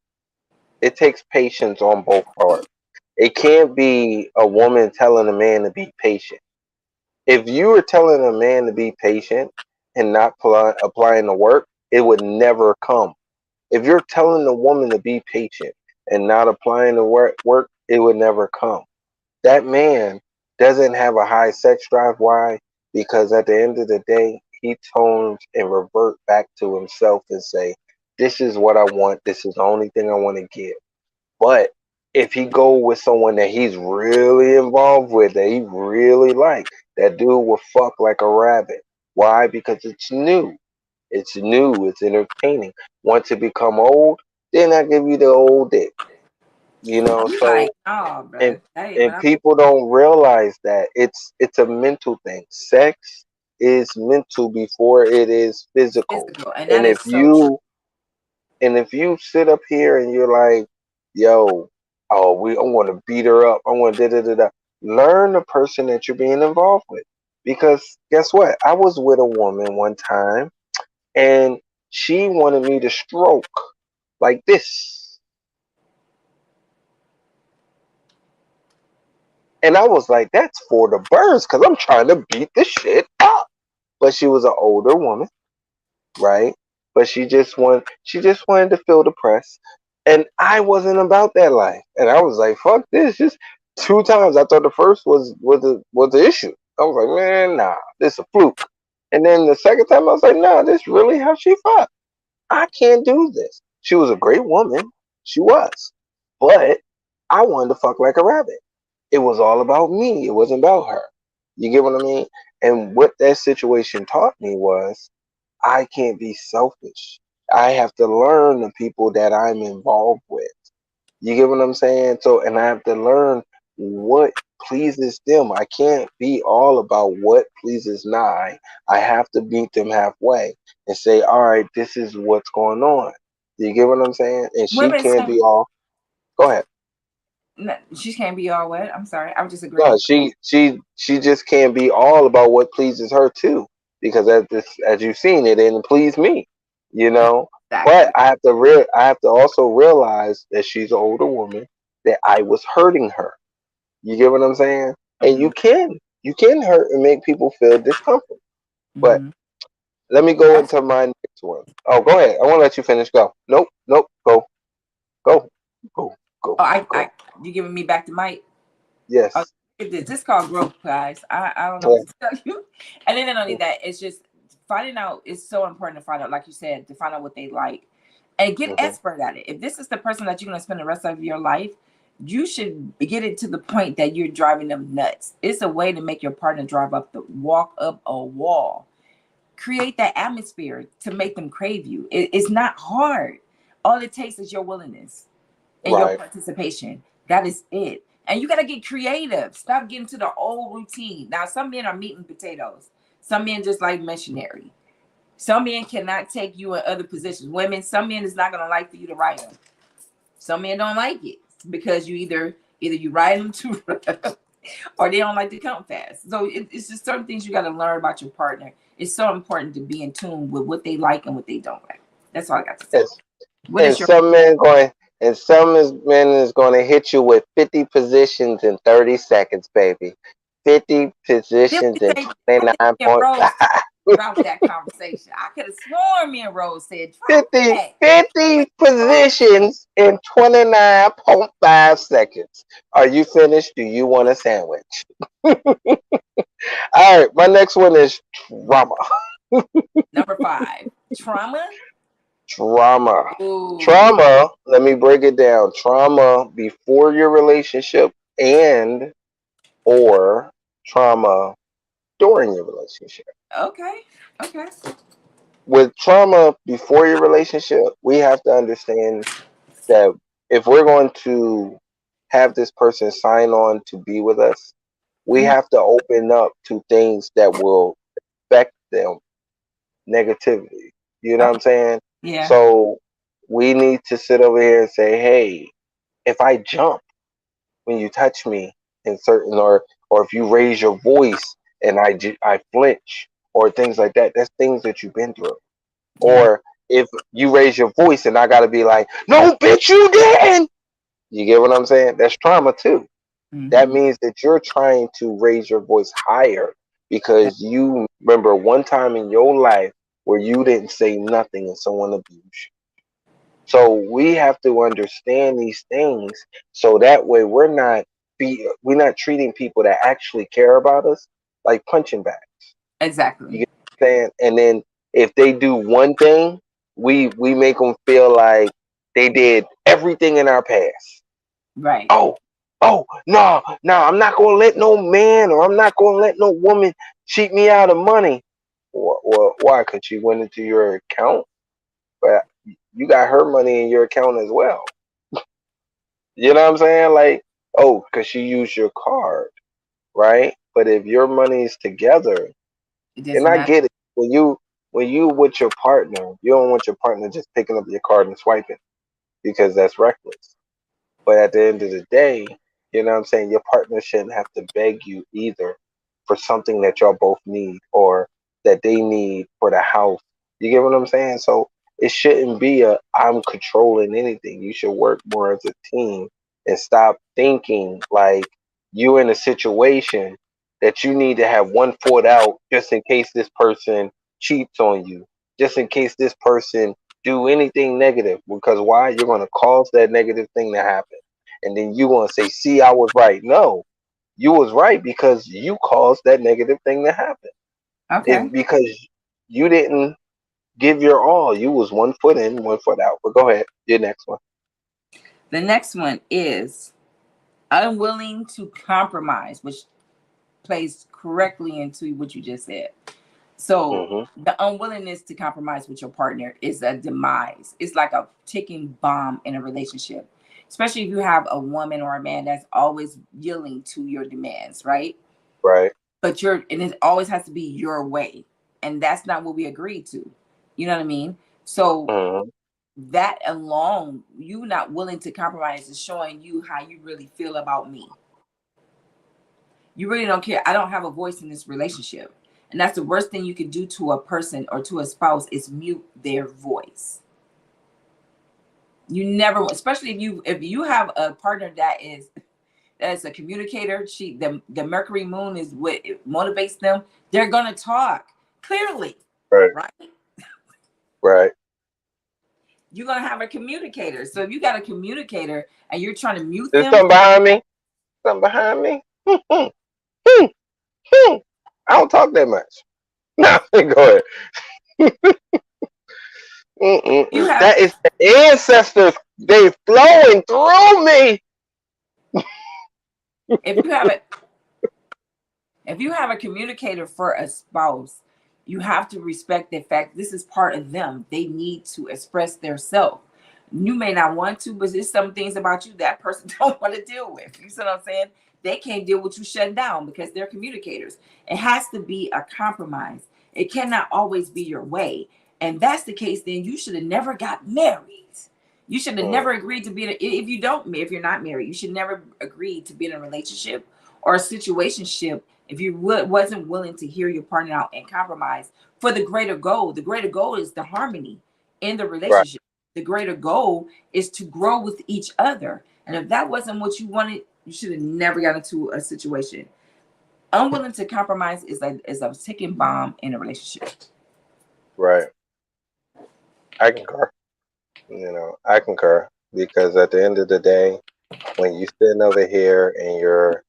it takes patience on both parts. It can't be a woman telling a man to be patient. If you were telling a man to be patient and not applying the work, it would never come. If you're telling the woman to be patient and not applying the work, it would never come. That man doesn't have a high sex drive. Why? Because at the end of the day, he turns and revert back to himself and say, "This is what I want. This is the only thing I want to give." But if he go with someone that he's really involved with, that he really like, that dude will fuck like a rabbit. Why? Because it's new. It's new. It's entertaining. Once it become old, then I give you the old dick. I'm So like, oh, and bro. Hey, when and I'm people don't realize that it's a mental thing. Sex is mental before it is physical. physical, and And that is so true. if you sit up here and you're like, yo, oh, I want to beat her up. I want to da da da da. Learn the person that you're being involved with, because guess what? I was with a woman one time, and she wanted me to stroke like this, and I was like, that's for the birds, because I'm trying to beat the shit up. But she was an older woman, right? But she just wanted to feel the press. And I wasn't about that life. And I was like, fuck this. Just two times. I thought the first was the issue. I was like, man, nah, this a fluke. And then the second time I was like, nah, this really how she fucked. I can't do this. She was a great woman. She was. But I wanted to fuck like a rabbit. It was all about me. It wasn't about her. You get what I mean? And what that situation taught me was I can't be selfish. I have to learn the people that I'm involved with. You get what I'm saying? So, and I have to learn what pleases them. I can't be all about what pleases Nye. I have to meet them halfway and say, all right, this is what's going on. You get what I'm saying? And she Women can't say be all, go ahead. no, she can't be all wet. I'm sorry. I was just No, agreeing. she just can't be all about what pleases her too, because as you've seen, it didn't please me, you know. But Exactly. I have to also realize that she's an older woman, that I was hurting her. You get what I'm saying? And Hmm. you can hurt and make people feel discomfort. But Hmm. let me go That's, into my next one. Oh, go ahead. I want to let you finish. Go. Nope, nope. Go, go, go, go, oh, I, go. you giving me back the mic? Oh, Yes. this is called growth, guys. I don't know what Yeah. to tell you. And then not only that, it's just finding out. It's so important to find out, like you said, to find out what they like and get Mm-hmm. expert at it. If this is the person that you're going to spend the rest of your life, you should get it to the point that you're driving them nuts. It's a way to make your partner walk up a wall. Create that atmosphere to make them crave you. It's not hard. All it takes is your willingness and your Right. participation. That is it. And you got to get creative. Stop getting to the old routine. Now, some men are meat and potatoes. Some men just like missionary. Some men cannot take you in other positions. Women, some men is not going to like for you to write them. Some men don't like it because you either you write them too rough or they don't like to come fast. So it's just certain things you got to learn about your partner. It's so important to be in tune with what they like and what they don't like. That's all I got to say. Yes. What And is your some men going and men is going to hit you with 50 positions in 30 seconds, baby. 50 Did positions we in say? I think me and 29.5. Rose talked about that conversation. I could have sworn me and Rose said, drop 50, that. 50 positions in 29.5 seconds. Are you finished? Do you want a sandwich? All right, my next one is trauma. Number 5, trauma. Trauma. Ooh, Trauma, let me break it down. Trauma before your relationship and or trauma during your relationship. okay, okay. With trauma before your relationship, we have to understand that if we're going to have this person sign on to be with us, we Mhm. have to open up to things that will affect them negativity. You know what Okay, I'm saying? yeah, So we need to sit over here and say, hey, if I jump when you touch me in certain or if you raise your voice and I flinch or things like that, that's things that you've been through. yeah. Or if you raise your voice and I gotta be like, no, bitch, you didn't. You get what I'm saying? That's trauma too. That Hmm. means that you're trying to raise your voice higher because you remember one time in your life where you didn't say nothing and someone abused you. So we have to understand these things so that way we're not treating people that actually care about us like punching bags. You Exactly. get what I'm saying? And then if they do one thing, we make them feel like they did everything in our past. Right. Oh, oh, no, no, I'm not gonna let no man or I'm not gonna let no woman cheat me out of money. Well, why? Because she went into your account, but you got her money in your account as well. You know what I'm saying? Like, oh, because she used your card, right? But if your money is together, It and doesn't I matter. get it, when you with your partner, you don't want your partner just picking up your card and swiping because that's reckless. But at the end of the day, you know what I'm saying? Your partner shouldn't have to beg you either for something that y'all both need or that they need for the house. You get what I'm saying? So it shouldn't be a I'm controlling anything. You should work more as a team and stop thinking like you're in a situation that you need to have one foot out just in case this person cheats on you, just in case this person do anything negative. Because why? You're going to cause that negative thing to happen and then you want to say, "See, I was right." No, you was right because you caused that negative thing to happen. Okay. If because you didn't give your all, you was one foot in, one foot out. But go ahead, your next one. The next one is unwilling to compromise, which plays correctly into what you just said. So Hmm. the unwillingness to compromise with your partner is a demise. It's like a ticking bomb in a relationship, especially if you have a woman or a man that's always yielding to your demands, right? Right. But and it always has to be your way, and that's not what we agreed to. You know what I mean? So Hmm. that alone, you not willing to compromise is showing you how you really feel about me. You really don't care. I don't have a voice in this relationship. And that's the worst thing you can do to a person or to a spouse is mute their voice. You never, especially if you have a partner that is a communicator, the Mercury moon is what it motivates them. They're gonna talk clearly, Right. right? Right. You're gonna have a communicator. So if you got a communicator and you're trying to mute There's them, something behind me. Something behind me. Hmm, hmm, hmm. I don't talk that much. No, go ahead. you Mm-mm-mm. have That is the ancestors. They flowing through me. if you have it if you have a communicator for a spouse, you have to respect the fact this is part of them. They need to express their self. You may not want to, but there's some things about you that person don't want to deal with. You see what I'm saying? They can't deal with you shutting down because they're communicators. It has to be a compromise. It cannot always be your way. And that's the case, then you should have never got married. You should have Mm, never agreed to be in if you're not married, you should never agree to be in a relationship or a situationship if you wasn't willing to hear your partner out and compromise for the greater goal. The greater goal is the harmony in the right. relationship. The greater goal is to grow with each other. And if that wasn't what you wanted, you should have never got into a situation. Unwilling to compromise is a ticking bomb in a relationship. Right. I concur. I concur because at the end of the day, when you sitting over here and you're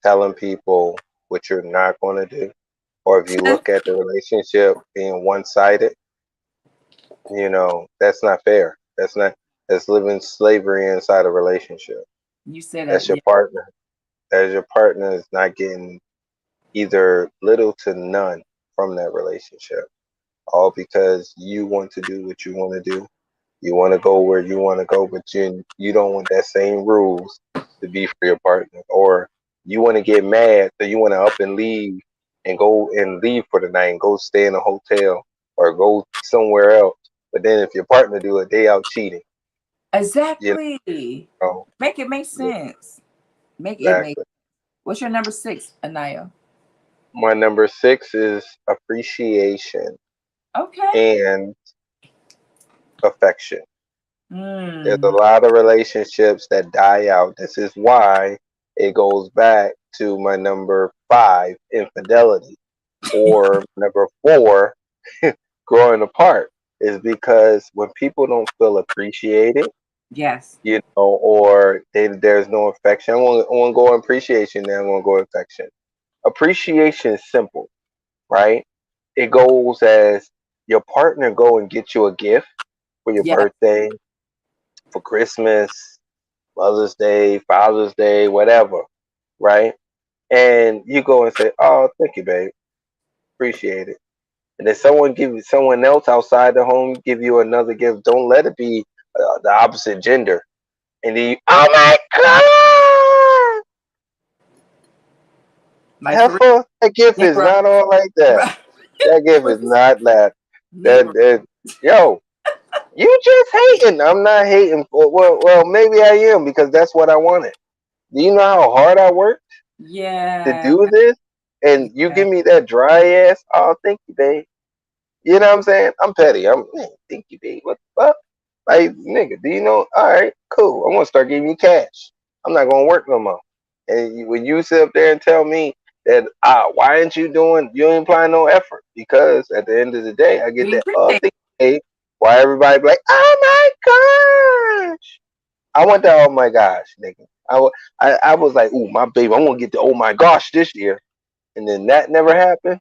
telling people what you're not going to do, or if you look at the relationship being one-sided, that's not fair. That's living slavery inside a relationship. You said That's that, your yeah. partner. As your partner is not getting either little to none from that relationship, all because you want to do what you want to do. You want to go where you want to go, but you don't want that same rules to be for your partner, or you want to get mad, so you want to up and leave and go and leave for the night and go stay in a hotel or go somewhere else. But then if your partner do it, they out cheating. You Exactly. know, Make it make yeah, sense. Make it make. exactly. What's your number six, Anaya? My number six is appreciation Okay. and affection. There's a Hmm. lot of relationships that die out. This is why it goes back to my number five, infidelity, or number four, growing apart, is because when people don't feel appreciated, Yes. or there's no affection. I want to go on appreciation, then I'm going to go affection. Appreciation is simple, right? It goes as your partner go and get you a gift for your Yes. birthday, for Christmas, Mother's Day, Father's Day, whatever, right? And you go and say, "Oh, thank you, babe, appreciate it." And then someone else outside the home give you another gift. Don't let it be the opposite gender. And then oh my god, Like for heifer, that gift real, is Negro. not all like that. That gift is not that. Negro. That yo, you just hating. I'm not hating. Well, maybe I am because that's what I wanted. Do you know how hard I worked to Yeah. do this? And you Yeah. give me that dry ass. Oh, thank you, babe. You know what I'm saying? I'm petty. Man, thank you, babe. What the fuck? Like, nigga, do you know? All right, cool. I'm gonna start giving you cash. I'm not gonna work no more. And when you sit up there and tell me that, why aren't you doing? You ain't applying no effort because at the end of the day, I get We that. Oh, appreciate thank you, babe. Why everybody be like, oh my gosh? I want that. Oh my gosh, nigga. I was like, ooh, my baby. I want to get the oh my gosh this year, and then that never happened.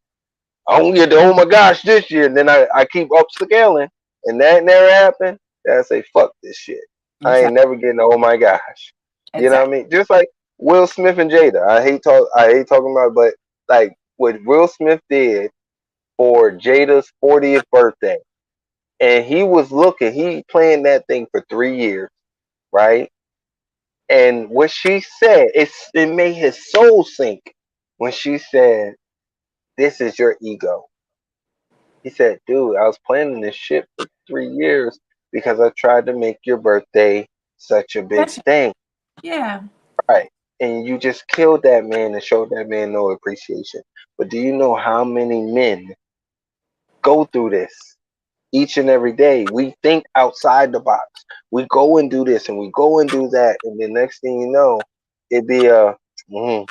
I don't get the oh my gosh this year, and then I keep upscaling, and that never happened. Then I say fuck this shit. it. I ain't Exactly. never getting the oh my gosh. You know what I Exactly. mean? Just like Will Smith and Jada. I hate talking about it, but like what Will Smith did for Jada's 40th birthday, and he planned that thing for 3 years, right? And what she said, it made his soul sink when she said, "This is your ego." He said, dude, I was planning this shit for 3 years because I tried to make your birthday such a big That's- thing. Yeah. Right. And you just killed that man and showed that man no appreciation. But do you know how many men go through this each and every day? We think outside the box. We go and do this and we go and do that. And the next thing you know, it'd be mm,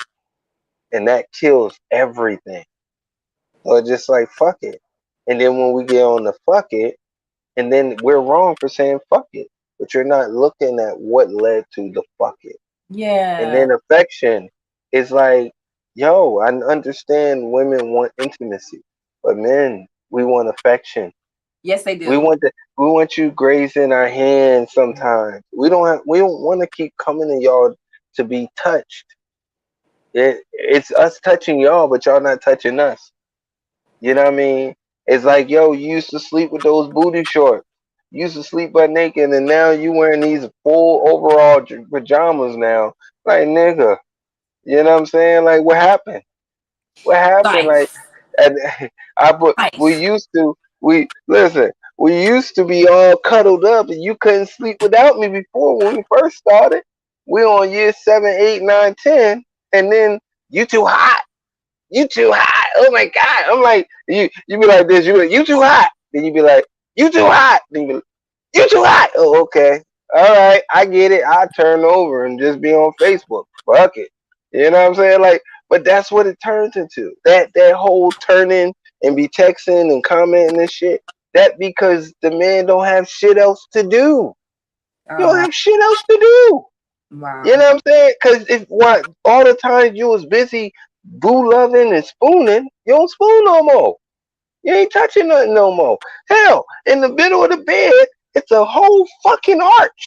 and that kills everything. So it's just like, fuck it. And then when we get on the fuck it, and then we're wrong for saying fuck it, but you're not looking at what led to the fuck it. And Yeah. then affection is like, yo, I understand women want intimacy, but men, we want affection. Yes, they We do. want we want you grazing our hands sometimes. We don't want to keep coming to y'all to be touched. It's us touching y'all, but y'all not touching us. You know what I mean? It's like, yo, you used to sleep with those booty shorts. You used to sleep butt naked, and now you wearing these full overall pajamas now. Like, nigga, you know what I'm saying? Like, what happened? What happened? Like, Life. and we Life. used to, we, listen, we used to be all cuddled up, and you couldn't sleep without me before when we first started. We on year 7, 8, 9, 10, and then you too hot. You too hot. Oh my god. I'm like, you be like this, you too hot. Then you be like, you too hot. Then you be like, you too hot. Oh, okay. All right, I get it. I turn over and just be on Facebook. Fuck it. You know what I'm saying? Like, but that's what it turns into. That whole turning and be texting and commenting and shit. That because the man don't have shit else to do. You Oh don't my. have shit else to do. You Wow. know what I'm saying? Because if what all the time you was busy boo loving and spooning, you don't spoon no more. You ain't touching nothing no more. Hell, in the middle of the bed, it's a whole fucking arch.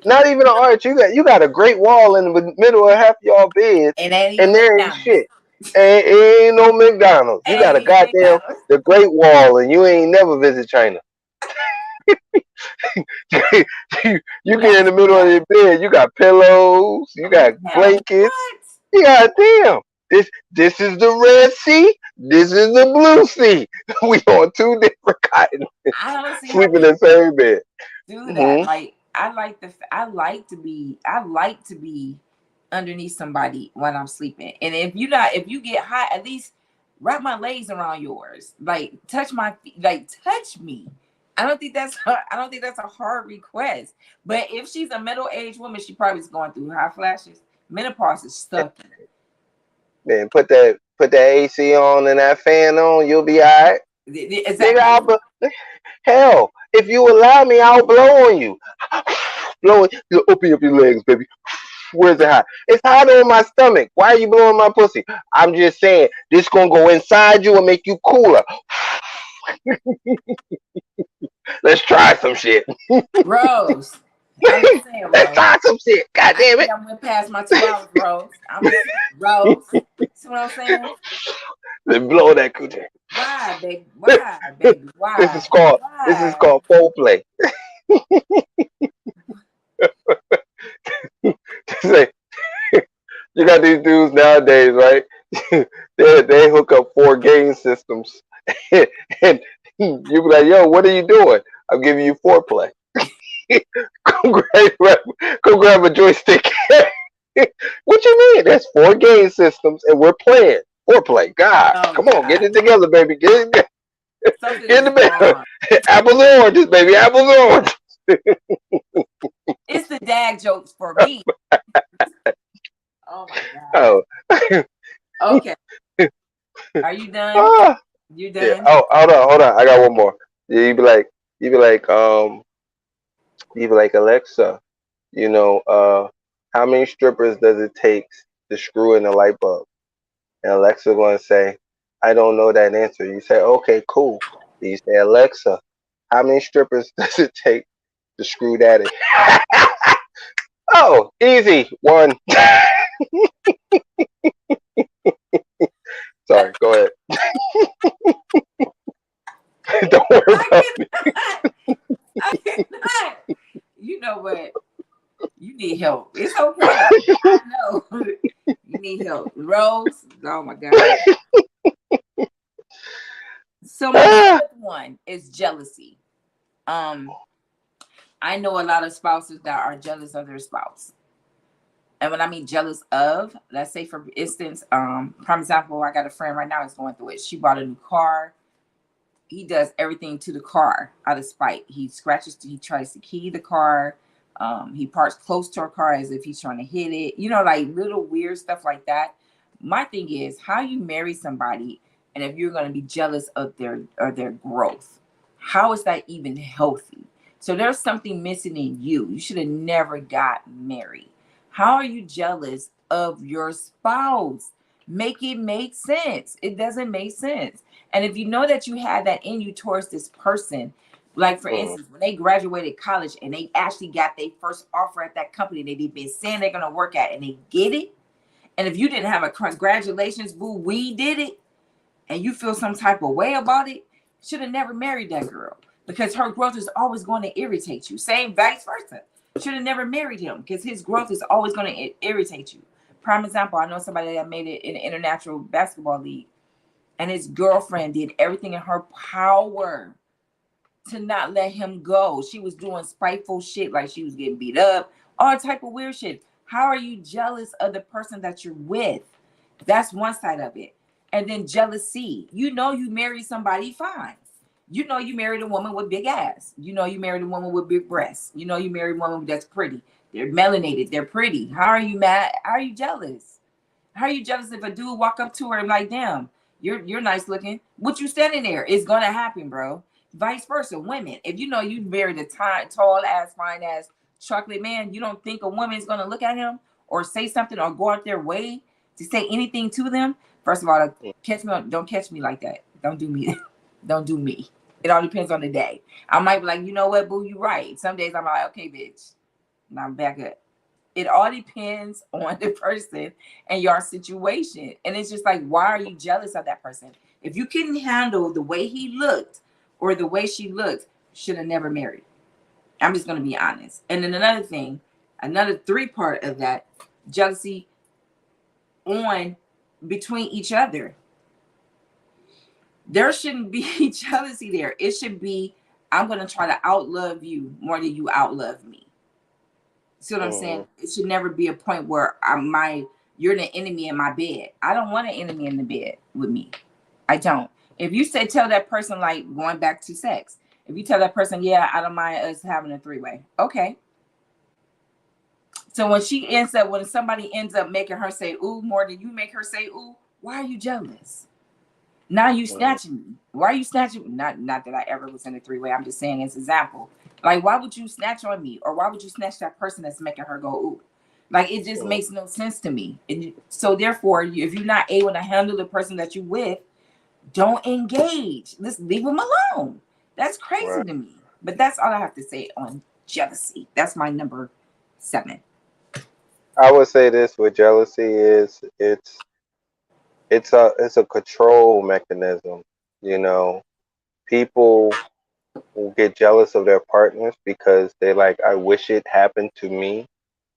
Not even an arch. You got a great wall in the middle of half y'all beds, It ain't and even there ain't McDonald's. shit. Ain't no McDonald's. It You got a ain't even goddamn McDonald's. the Great Wall, and you ain't never visit China. You get in That's the middle of right. your bed, you got pillows, you got Now blankets. what? You got damn. This is the Red Sea. This is the Blue Sea. We on two different continents, I don't see how sleeping people in the same bed. do that. Hmm. Like I like to be underneath somebody when I'm sleeping. And if you get hot, at least wrap my legs around yours. Like touch my feet, like touch me. I don't think that's a hard request. But if she's a middle-aged woman, she probably is going through hot flashes. Menopause is stuck in Man, put that AC on and that fan on. You'll be alright, it. nigga. Exactly. Hell, if you allow me, I'll blow on you. Blow it. You open up your legs, baby. Where's it hot? It's hot on my stomach. Why are you blowing my pussy? I'm just saying, this gonna go inside you and make you cooler. Let's try some shit. Rose. I'm just saying, Let's Rose. talk some shit. God I damn think it. I went past my 2 hours, Rose. I'm just Rose. See what I'm saying? Then blow that coochie. Why, baby? Why, baby? This is Why? called this is Why? called foreplay. Say, you got these dudes nowadays, right? They hook up 4 game systems, and you be like, "Yo, what are you doing? I'm giving you foreplay. Go grab a joystick." What you mean? There's 4 game systems, and we're playing foreplay. God, Oh come on, get God, it together, baby. something Get is in the bed. wrong. Apples and oranges, baby. Apples and oranges. It's the dad jokes for me. Oh my God. Oh, Okay, are you done? ah, You yeah. done? Oh, hold on. I got one more. Yeah, you be like, Alexa, how many strippers does it take to screw in a light bulb? And Alexa going to say, I don't know that answer. You say, okay, cool. Then you say, Alexa, how many strippers does it take to screw that in? Oh, easy. One. Sorry, go ahead. Don't worry about I it. cannot. I cannot. You know what? You need help. It's okay. I know. You need help. Rose. Oh my God. So my Ah, seventh one is jealousy. Um, I know a lot of spouses that are jealous of their spouse. And when I mean jealous of, let's say for instance, prime example, I got a friend right now who's going through it. She bought a new car. He does everything to the car out of spite. He tries to key the car. He parks close to her car as if he's trying to hit it. Like little weird stuff like that. My thing is how you marry somebody, and if you're going to be jealous of their growth, how is that even healthy? So there's something missing in you. You should have never got married. How are you jealous of your spouse? Make it make sense. It doesn't make sense. And if you know that you had that in you towards this person, like for mm, instance, when they graduated college and they actually got their first offer at that company they've been saying they're gonna work at, and they get it. And if you didn't have a congratulations, boo, we did it, and you feel some type of way about it, should have never married that girl because her growth is always going to irritate you. Same vice versa. Should have never married him because his growth is always going to irritate you. Prime example, I know somebody that made it in the international basketball league, and his girlfriend did everything in her power to not let him go. She was doing spiteful shit, like she was getting beat up, all type of weird shit. How are you jealous of the person that you're with? That's one side of it. And then jealousy. You married somebody fine. You married a woman with big ass. You married a woman with big breasts. You married a woman that's pretty. They're melanated. They're pretty. How are you mad? How are you jealous? How are you jealous if a dude walk up to her and like, damn, you're nice looking? What you standing there? It's gonna happen, bro. Vice versa, women. If you know you married a tall ass, fine ass, chocolate man, you don't think a woman's gonna look at him or say something or go out their way to say anything to them? First of all, don't catch me like that. Don't do me. Don't do me. It all depends on the day. I might be like, you know what, boo, you right. Some days I'm like, okay, bitch, now I'm back up. It all depends on the person and your situation. And it's just like, why are you jealous of that person? If you couldn't handle the way he looked or the way she looked, should have never married. I'm just going to be honest. And then another thing, another three part of that, jealousy on between each other. There shouldn't be jealousy there. It should be, I'm going to try to outlove you more than you outlove me. See what I'm saying? mm, It should never be a point where you're the enemy in my bed. I don't want an enemy in the bed with me. I don't. If you tell that person, like going back to sex, if you tell that person, yeah, I don't mind us having a three-way. Okay. So when somebody ends up making her say ooh more than you make her say ooh, why are you jealous? Now you mm, snatching me. Why are you snatching me? Not that I ever was in a three-way. I'm just saying as an example. Like, why would you snatch on me? Or why would you snatch that person that's making her go, ooh? Like, it just mm, makes no sense to me. And so therefore, if you're not able to handle the person that you with, don't engage. Just leave them alone. That's crazy right. to me. But that's all I have to say on jealousy. That's my number 7. I would say this with jealousy is it's a control mechanism. You know, people will get jealous of their partners because they like, I wish it happened to me.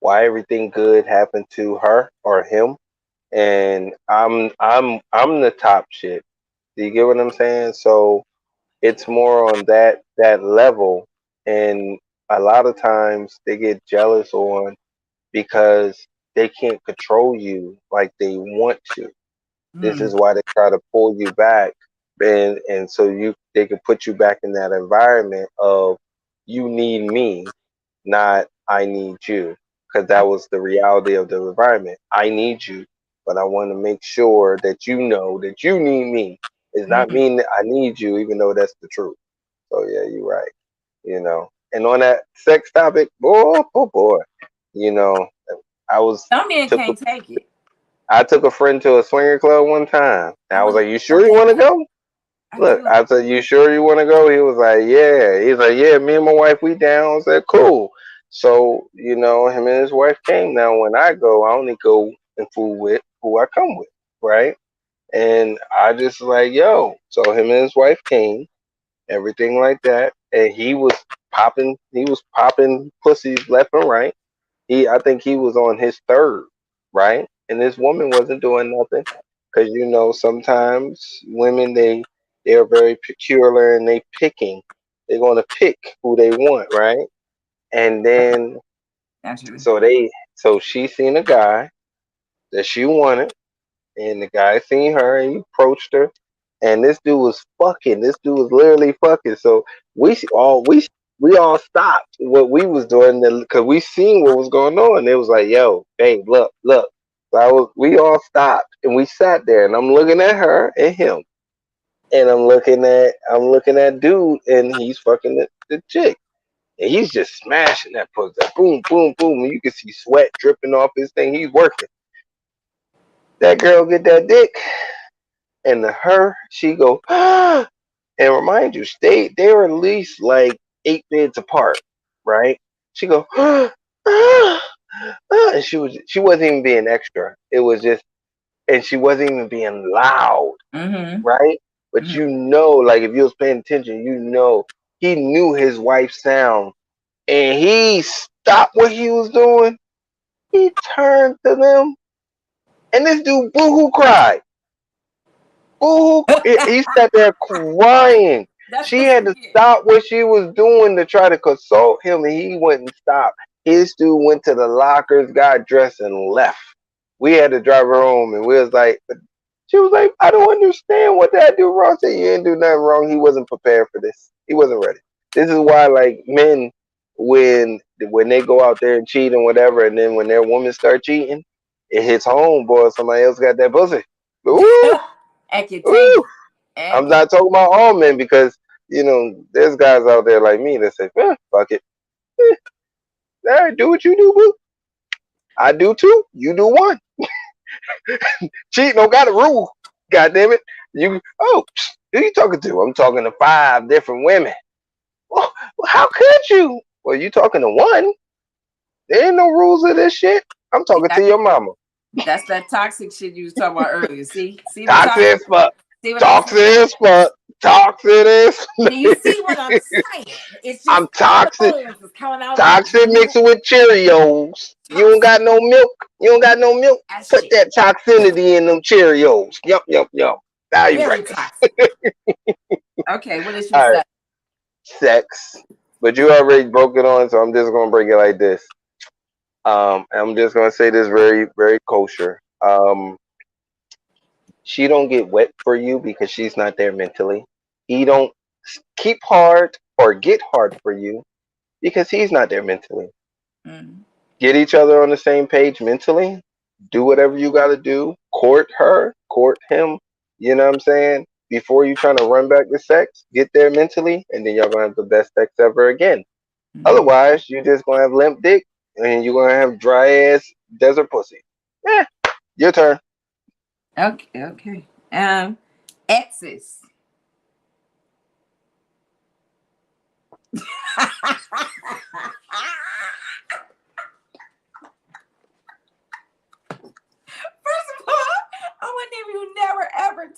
Why everything good happened to her or him, and I'm the top shit. Do you get what I'm saying? So it's more on that level, and a lot of times they get jealous on because they can't control you like they want to. This Mm. is why they try to pull you back, and so they can put you back in that environment of you need me, not I need you, because that was the reality of the environment. I need you, but I want to make sure that you know that you need me. It's not Mm. mean that I need you, even though that's the truth. So yeah, you're right. You know, and on that sex topic, boy, you know, I was Some men took a can't take it. I took a friend to a swinger club one time. And I was Oh, like, "You sure you okay, want to go?" I Look, do like. I said, "You sure you want to go?" He was like, "Yeah." He's like, "Yeah, me and my wife, we down." I said, "Cool." So him and his wife came. Now, when I go, I only go and fool with who I come with, right? And I just like, yo. So him and his wife came, everything like that, and he was popping pussies left and right. I think he was on his third, right? And this woman wasn't doing nothing, because sometimes women they are very peculiar and they picking. They're gonna pick who they want, right? And then Naturally. so she seen a guy that she wanted, and the guy seen her and he approached her, and this dude was fucking. This dude was literally fucking. So we all stopped what we was doing because we seen what was going on. It was like, yo, babe, look, look. So we all stopped and we sat there, and I'm looking at her and him, and I'm looking at dude, and he's fucking the chick. And he's just smashing that pussy, boom, boom, boom. And you can see sweat dripping off his thing. He's working. That girl get that dick, and to her, she go, ah! And remind you, they were at least like 8 beds apart, right? She go, ah, ah, ah, and she wasn't even being extra. It was just, and she wasn't even being loud, Mm-hmm. right? But Mm-hmm. like if you was paying attention, he knew his wife's sound, and he stopped what he was doing. He turned to them, and this dude boohoo cried. Boo! He sat there crying. That's She what had you to get. stop what she was doing to try to console him, and he wouldn't stop. His dude went to the lockers, got dressed, and left. We had to drive her home, and she was like, I don't understand what did I do wrong. I said, you didn't do nothing wrong. He wasn't prepared for this. He wasn't ready. This is why, like, men, when they go out there and cheat and whatever, and then when their women start cheating, it hits home, boy. Somebody else got that pussy. Ooh, And can take ooh. it. And I'm can. not talking about all men, because there's guys out there like me that say, fuck it. Eh, all right, do what you do, boo. I do too. You do one. Cheating don't got a rule. God damn it. Who you talking to? I'm talking to 5 different women. Well, how could you? Well, you talking to one. There ain't no rules of this shit. I'm See, talking to your mama. that's that toxic shit you was talking about earlier. See the Toxic toxic. as fuck. See what I'm Toxic saying? as fuck. Toxic as Do you see what I'm saying? It's just I'm toxic. hormones is coming out of Toxic you. mixing with Cheerios. You don't Toxic got no milk. You don't got no milk. as Put shit. that toxicity in them Cheerios. Yup, yup, yup. Value Very breakfast. toxic. Okay, what did you All say? right, sex. But you already broke it on, so I'm just gonna break it like this. I'm just gonna say this very, very kosher. She don't get wet for you because she's not there mentally. He don't keep hard or get hard for you because he's not there mentally. Mm. Get each other on the same page mentally. Do whatever you got to do. Court her, court him. You know what I'm saying? Before you trying to run back to sex, get there mentally, and then y'all gonna have the best sex ever again. Mm. Otherwise, you just gonna have limp dick, and you're gonna have dry ass desert pussy. Yeah, your turn. Okay, okay. Exes.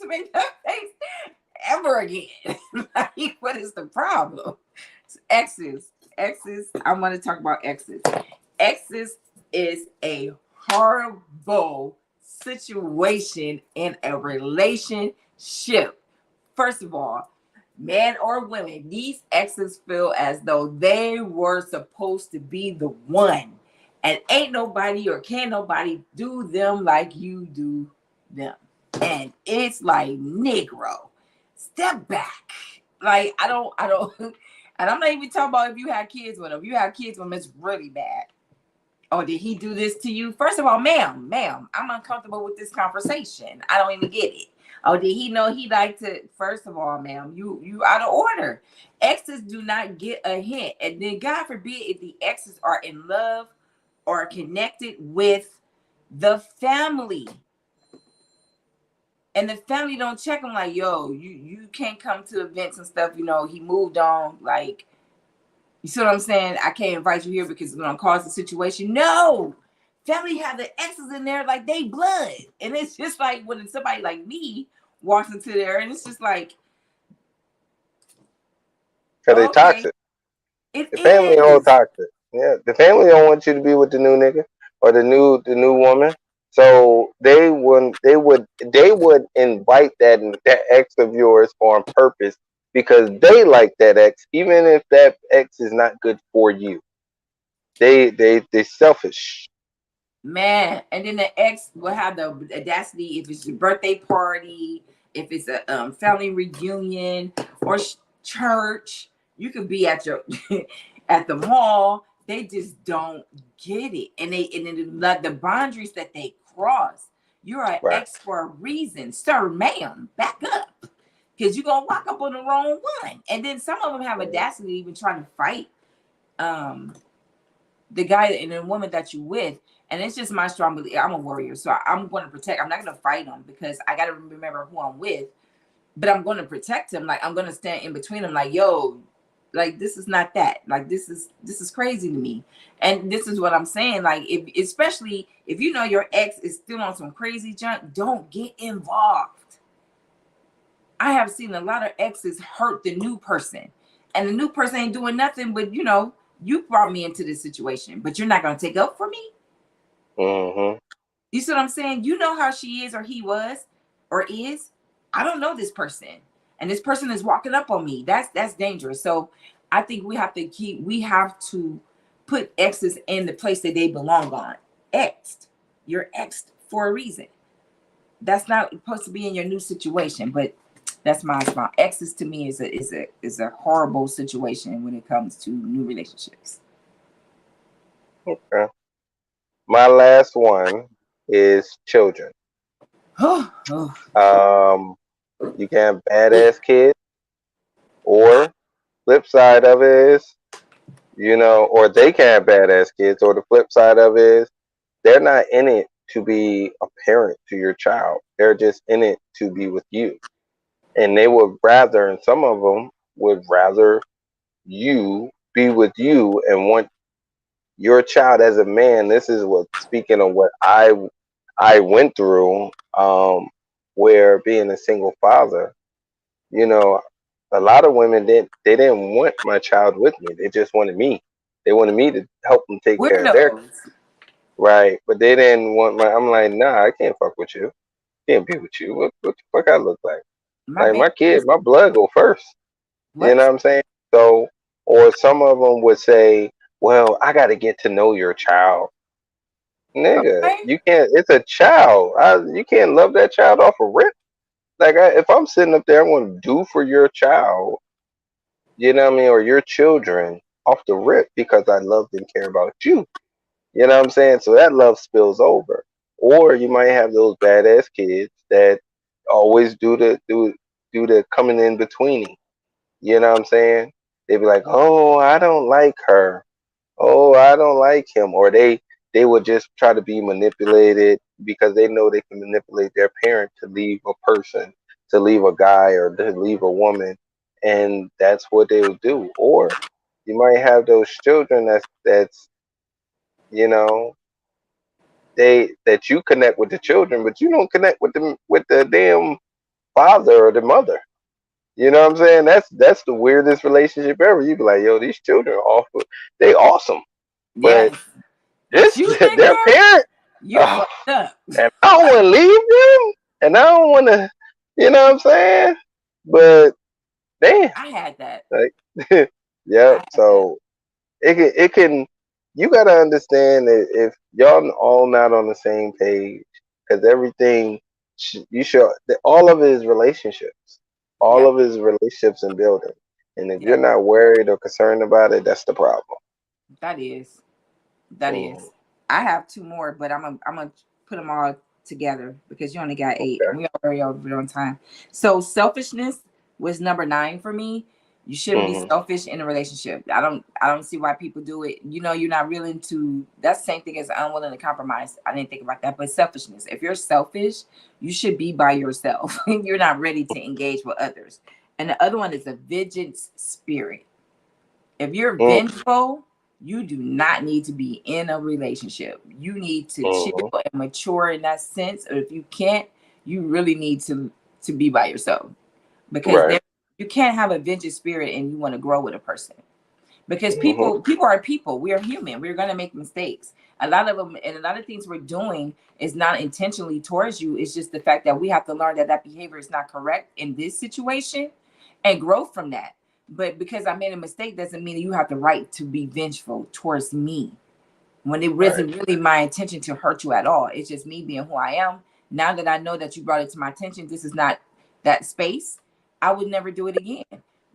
to make that face ever again. Like, what is the problem? Exes. Exes. I want to talk about exes. Exes is a horrible situation in a relationship. First of all, men or women, these exes feel as though they were supposed to be the one. And ain't nobody or can nobody do them like you do them. And it's like, Negro, step back. Like, I don't, and I'm not even talking about if you had kids with him. If you had kids with him, it's really bad. Oh, did he do this to you? First of all, ma'am, I'm uncomfortable with this conversation. I don't even get it. Oh, did he know he liked to? First of all, ma'am, you out of order. Exes do not get a hint, and then God forbid if the exes are in love or connected with the family, and the family don't check them like, yo, you can't come to events and stuff. You know, he moved on. Like, you see what I'm saying? I can't invite you here because it's gonna cause a situation. No, family have the exes in there like they blood, and it's just like when somebody like me walks into there, and it's just like, Cause they oh, okay, toxic. it The family all is. toxic. Yeah, the family don't want you to be with the new nigga or the new woman. So they would invite that ex of yours on purpose because they like that ex, even if that ex is not good for you. They selfish. Man, and then the ex will have the audacity if it's your birthday party, if it's a family reunion or church. You could be at your at the mall. They just don't get it, and then the boundaries that they cross. You're an Right. ex for a reason, sir, ma'am. Back up, because you're gonna walk up on the wrong one. And then some of them have audacity even trying to fight. Um, the guy and the woman that you with. And it's just my strong belief. I'm a warrior, so I'm going to protect. I'm not going to fight him because I got to remember who I'm with. But I'm going to protect him. Like, I'm going to stand in between him. Like, yo, like, this is not that. Like, this is crazy to me. And this is what I'm saying. Like, if especially if you know your ex is still on some crazy junk, don't get involved. I have seen a lot of exes hurt the new person, and the new person ain't doing nothing. But you brought me into this situation, but you're not going to take up for me. Mm-hmm. You see what I'm saying? You know how she is or he was or is. I don't know this person. And this person is walking up on me. That's dangerous. So I think we have to put exes in the place that they belong on. Exed. You're exed for a reason. That's not supposed to be in your new situation, but that's my response. Exes to me is a horrible situation when it comes to new relationships. Okay. My last one is children. Oh, oh. Um, you can have badass kids, or flip side of it is, or they can have badass kids, or the flip side of it is they're not in it to be a parent to your child. They're just in it to be with you. And they would rather, and some of them would rather you be with you and want your child as a man. This is what, speaking of what I went through, where being a single father, you know, a lot of women they didn't want my child with me. They just wanted me. They wanted me to help them take care of their, Weirdos. right, but they didn't want my. I'm like, nah, I can't fuck with you. Can't be with you. What the fuck I look like? My Like baby my kid, is my blood go first. You know what? what I'm saying? So, or some of them would say, well, I got to get to know your child. Nigga, Okay. you can't. It's a child. You can't love that child off a rip. Like, if I'm sitting up there, I want to do for your child. You know what I mean, or your children off the rip because I love and care about you. You know what I'm saying? So that love spills over. Or you might have those badass kids that always do the coming in betweening. You know what I'm saying? They be like, "Oh, I don't like her. Oh, I don't like him," or they would just try to be manipulated because they know they can manipulate their parent to leave a person, to leave a guy, or to leave a woman, and that's what they will do. Or you might have those children that's you know they that you connect with the children, but you don't connect with them with the damn. father or the mother. You know what I'm saying? That's the weirdest relationship ever. You be like, yo, these children are awful. They awesome, but Yes. But this you, their nigga, parent. you Oh, fucked up. and I don't want to leave them, and I don't want to. You know what I'm saying? But damn, I had that. like, yep. I had that. So it can. You gotta understand that if y'all all not on the same page, because everything you should all of it is relationships, all Yep. of it is relationships and building. And if you're Yep. not worried or concerned about it, that's the problem. That is. That Mm, is. I have two more, but I'm gonna put them all together because you only got eight. okay. We already over on time. So selfishness was number nine for me. You shouldn't be Hmm. selfish in a relationship. I don't see why people do it. You know, you're not willing to. That's the same thing as unwilling to compromise. I didn't think about that, but selfishness. If you're selfish, you should be by yourself. You're not ready to engage with others. And the other one is a vengeance spirit. If you're Mm, vengeful, you do not need to be in a relationship. You need to chill hmm. and mature in that sense. Or if you can't, you really need to be by yourself because Right. there you can't have a vengeance spirit and you want to grow with a person because Hmm. people are people. We are human. We're gonna make mistakes. A lot of them and a lot of things we're doing is not intentionally towards you. It's just the fact that we have to learn that that behavior is not correct in this situation and grow from that. But because I made a mistake doesn't mean you have the right to be vengeful towards me when it Right. wasn't really my intention to hurt you at all. It's just me being who I am. Now that I know that you brought it to my attention, this is not that space. I would never do it again.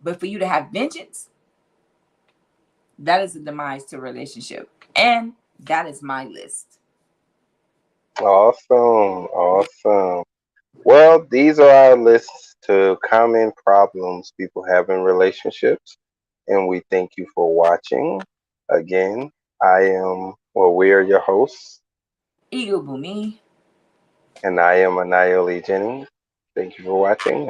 But for you to have vengeance, that is a demise to a relationship. And that is my list. Awesome. Awesome. Well, these are our lists to common problems people have in relationships, and we thank you for watching. Again, we are your hosts, Eagle Boomy. and I am Anayoli Jennings. Thank you for watching.